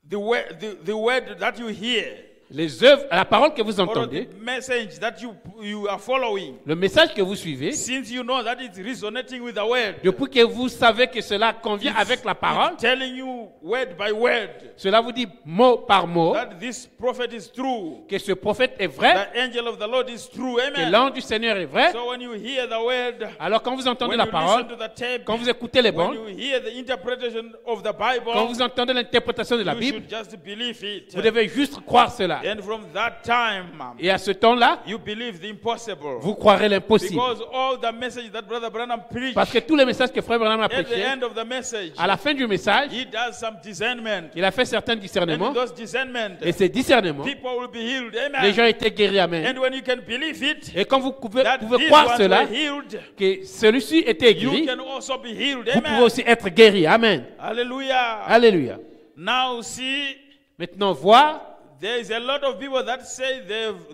the word that you hear, les œuvres, la parole que vous or entendez, the message that you are following, le message que vous suivez, since you know that it's resonating with the word, depuis que vous savez que cela convient avec la parole, it's telling you word by word cela vous dit mot par mot that this prophet is true, que ce prophète est vrai, the angel of the Lord is true. que Amen. l'ange du Seigneur est vrai. So when you hear the word, Alors quand vous entendez when la you parole, listen to the tape, quand vous écoutez les when bandes, you hear the interpretation of the quand Bible, vous entendez l'interprétation de la you Bible, should just believe it. vous devez juste croire cela. And from that time, Et à ce temps-là, you believe the impossible. vous croirez l'impossible. Because all the message that Brother Branham preached, Parce que tous les messages que Frère Branham a at the prêchés, end of the message, à la fin du message, he does some discernment. il a fait certains And discernements. those discernment, Et ces discernements, people will be healed. les gens Amen. étaient guéris. Amen. And when you can believe it, Et quand vous pouvez that these croire ones cela, were healed, que celui-ci était you guéri, can also be healed. vous pouvez Amen. aussi être guéri. Amen. Hallelujah. Alléluia. Now see, Maintenant, voir, there is a lot of people that say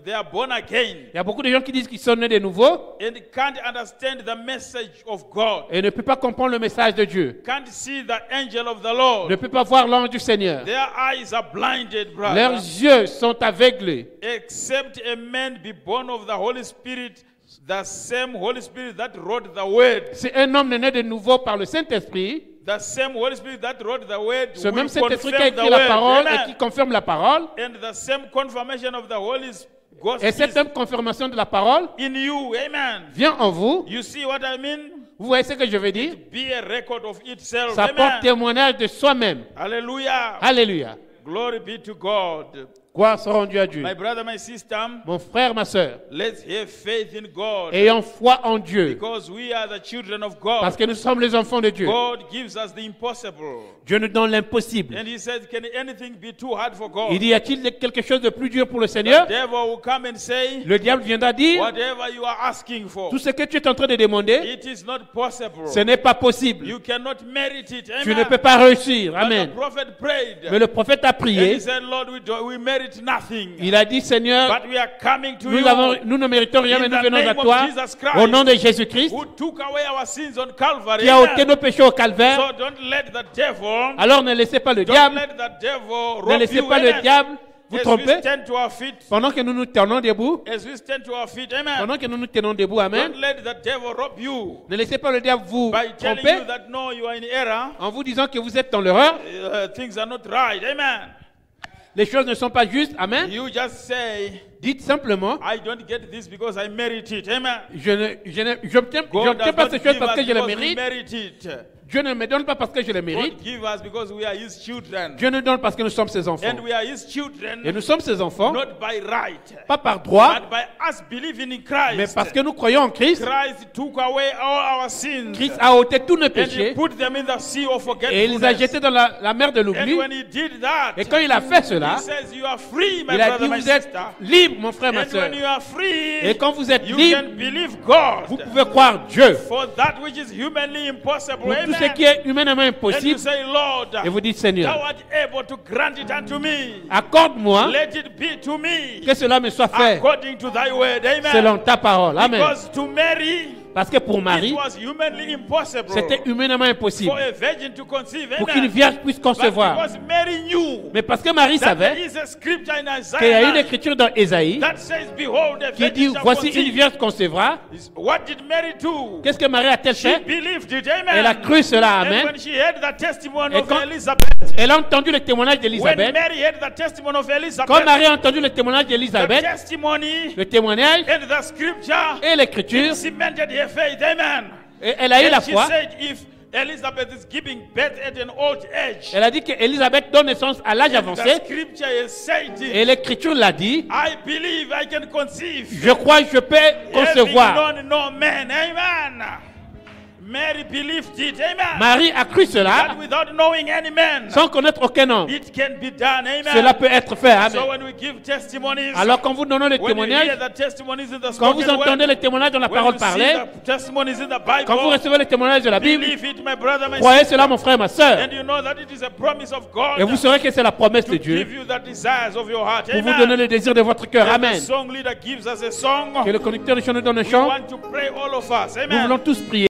they are born again il y a beaucoup de gens qui disent qu'ils sont nés de nouveau and can't understand the message of God, et ne peuvent pas comprendre le message de Dieu. can't see the angel of the Lord. Ne peuvent pas voir l'ange du Seigneur. Their eyes are blinded, Leurs brother. yeux sont aveuglés. Except a man be born of the Holy Spirit, The same Holy Spirit that wrote the word. C'est un homme né de nouveau par le Saint-Esprit. The same Holy Spirit that wrote the word. Ce même will Saint-Esprit qui a confirm écrit the la word. parole Amen. et qui confirme la parole. And the same confirmation of the Holy Ghost Et cette is même confirmation de la parole in you. Amen. vient en vous. You see what I mean? Vous voyez ce que je veux dire? Be a record of itself. Ça porte Amen. témoignage de soi-même. Hallelujah. Alléluia. Glory be to God. Gloire soit rendue à Dieu. My brother, my sister, Mon frère, ma soeur, let's have faith in God. ayons foi en Dieu. Because we are the children of God. Parce que nous sommes les enfants de Dieu. God gives us the impossible. Dieu nous donne l'impossible. And he says, can anything be too hard for God? Il dit, y a-t-il quelque chose de plus dur pour le Seigneur? The devil will come and say, Le diable viendra dire, whatever you are asking for, tout ce que tu es en train de demander, it is not possible. ce n'est pas possible. You cannot merit it. Tu ne Amen. peux pas réussir. But Amen. the prophet prayed. Mais le prophète a And prié. he said, Lord, we merit nothing. Il a dit, Seigneur, But we are coming to you nous ne méritons rien, in mais nous the venons à name of toi Jesus Christ, au nom de Jésus-Christ, who took away our sins on Calvary. qui a ôté Amen. nos péchés au calvaire. So don't let the devil, Alors ne laissez pas le don't diable, let the devil ne rob laissez you. pas le Amen. diable vous As tromper. we stand to our feet, Pendant que nous nous tenons debout, as we stand to our feet, amen. pendant que nous nous tenons debout, Amen, Don't let the devil rob you ne laissez pas le diable vous by telling tromper you that no, you are in error. en vous disant que vous êtes dans l'erreur. Things are not right. Amen. Les choses ne sont pas justes. Amen. You just say, Dites simplement, I don't get this because I merit it. Amen. j'obtiens God does pas not ces choses give parce que us je les because we mérite. merit it. Dieu ne me donne pas parce que je les mérite. God give us because we are His children. Dieu nous donne parce que nous sommes ses enfants. And we are His children, Et nous sommes ses enfants, not by right, pas par droit, but by us believing in Christ. mais parce que nous croyons en Christ. Christ took away all our sins Christ a ôté tous nos and He péchés put them in the sea of et il les a forgetfulness. jetés dans la mer de And l'oubli. when He did that, Et quand il a fait cela, He says, you are free, my il a brother, dit, my vous êtes sister. libre, mon frère, ma And soeur. when you are free, Et quand vous êtes you libre, can believe God vous pouvez croire Dieu. for that which is humanly impossible. Pour tout ce Amen. qui est humainement And you impossible. say, Lord, Et vous dites, thou Seigneur, art able to grant it unto me. accorde-moi Let it be to me que cela me soit fait according to thy word. Amen. selon ta parole. Amen. Because to Mary, Parce que pour it Marie, was humanly impossible c'était humainement impossible for a virgin to conceive. pour Amen. qu'une vierge puisse But concevoir. because Mary knew Mais parce que Marie that there savait is a scripture in qu'il y a une Isaiah écriture dans Ésaïe that says, behold, a qui dit, virgin shall voici une conceive. vierge concevra. What did Mary do? Qu'est-ce que Marie a-t-elle She fait? believed it. Elle a Amen. cru cela. And Amen. when she heard the testimony Et of quand- Elizabeth, Elle a entendu le témoignage when d'Élisabeth. Mary heard the testimony of Quand Elizabeth, Marie a entendu le témoignage the d'Élisabeth, testimony le témoignage and the scripture et l'écriture, cemented her faith. Amen. et elle a eu And la she foi. said, if Elizabeth is giving birth at an old age, Elle a dit qu'Élisabeth donne naissance à l'âge the avancé. scripture is saying, Et l'écriture l'a dit. I believe I can conceive. Je crois que je peux Having concevoir. known no man. Amen. Mary believed it. Amen. Marie a cru That cela without knowing any man, sans connaître aucun homme. it can be done. Amen. Cela peut être fait. So Amen. when we give testimonies, Alors quand vous donnez les when you hear témoignages, the testimonies in the quand vous spoken entendez word, les témoignages dans la when parole you see parlée, the testimonies in the quand vous Bible, recevez les témoignages de la Bible, believe it, my brother, my croyez sister, cela, mon frère, ma soeur. and you know that it is a promise of God Et vous saurez que c'est la promesse to de Dieu give you the desires of your heart. pour vous Amen. donner le désir de votre cœur. And Amen. the song leader gives us a song. Que le conducteur de chant nous donne un We chant. want to pray all of us. Nous Amen. voulons tous prier.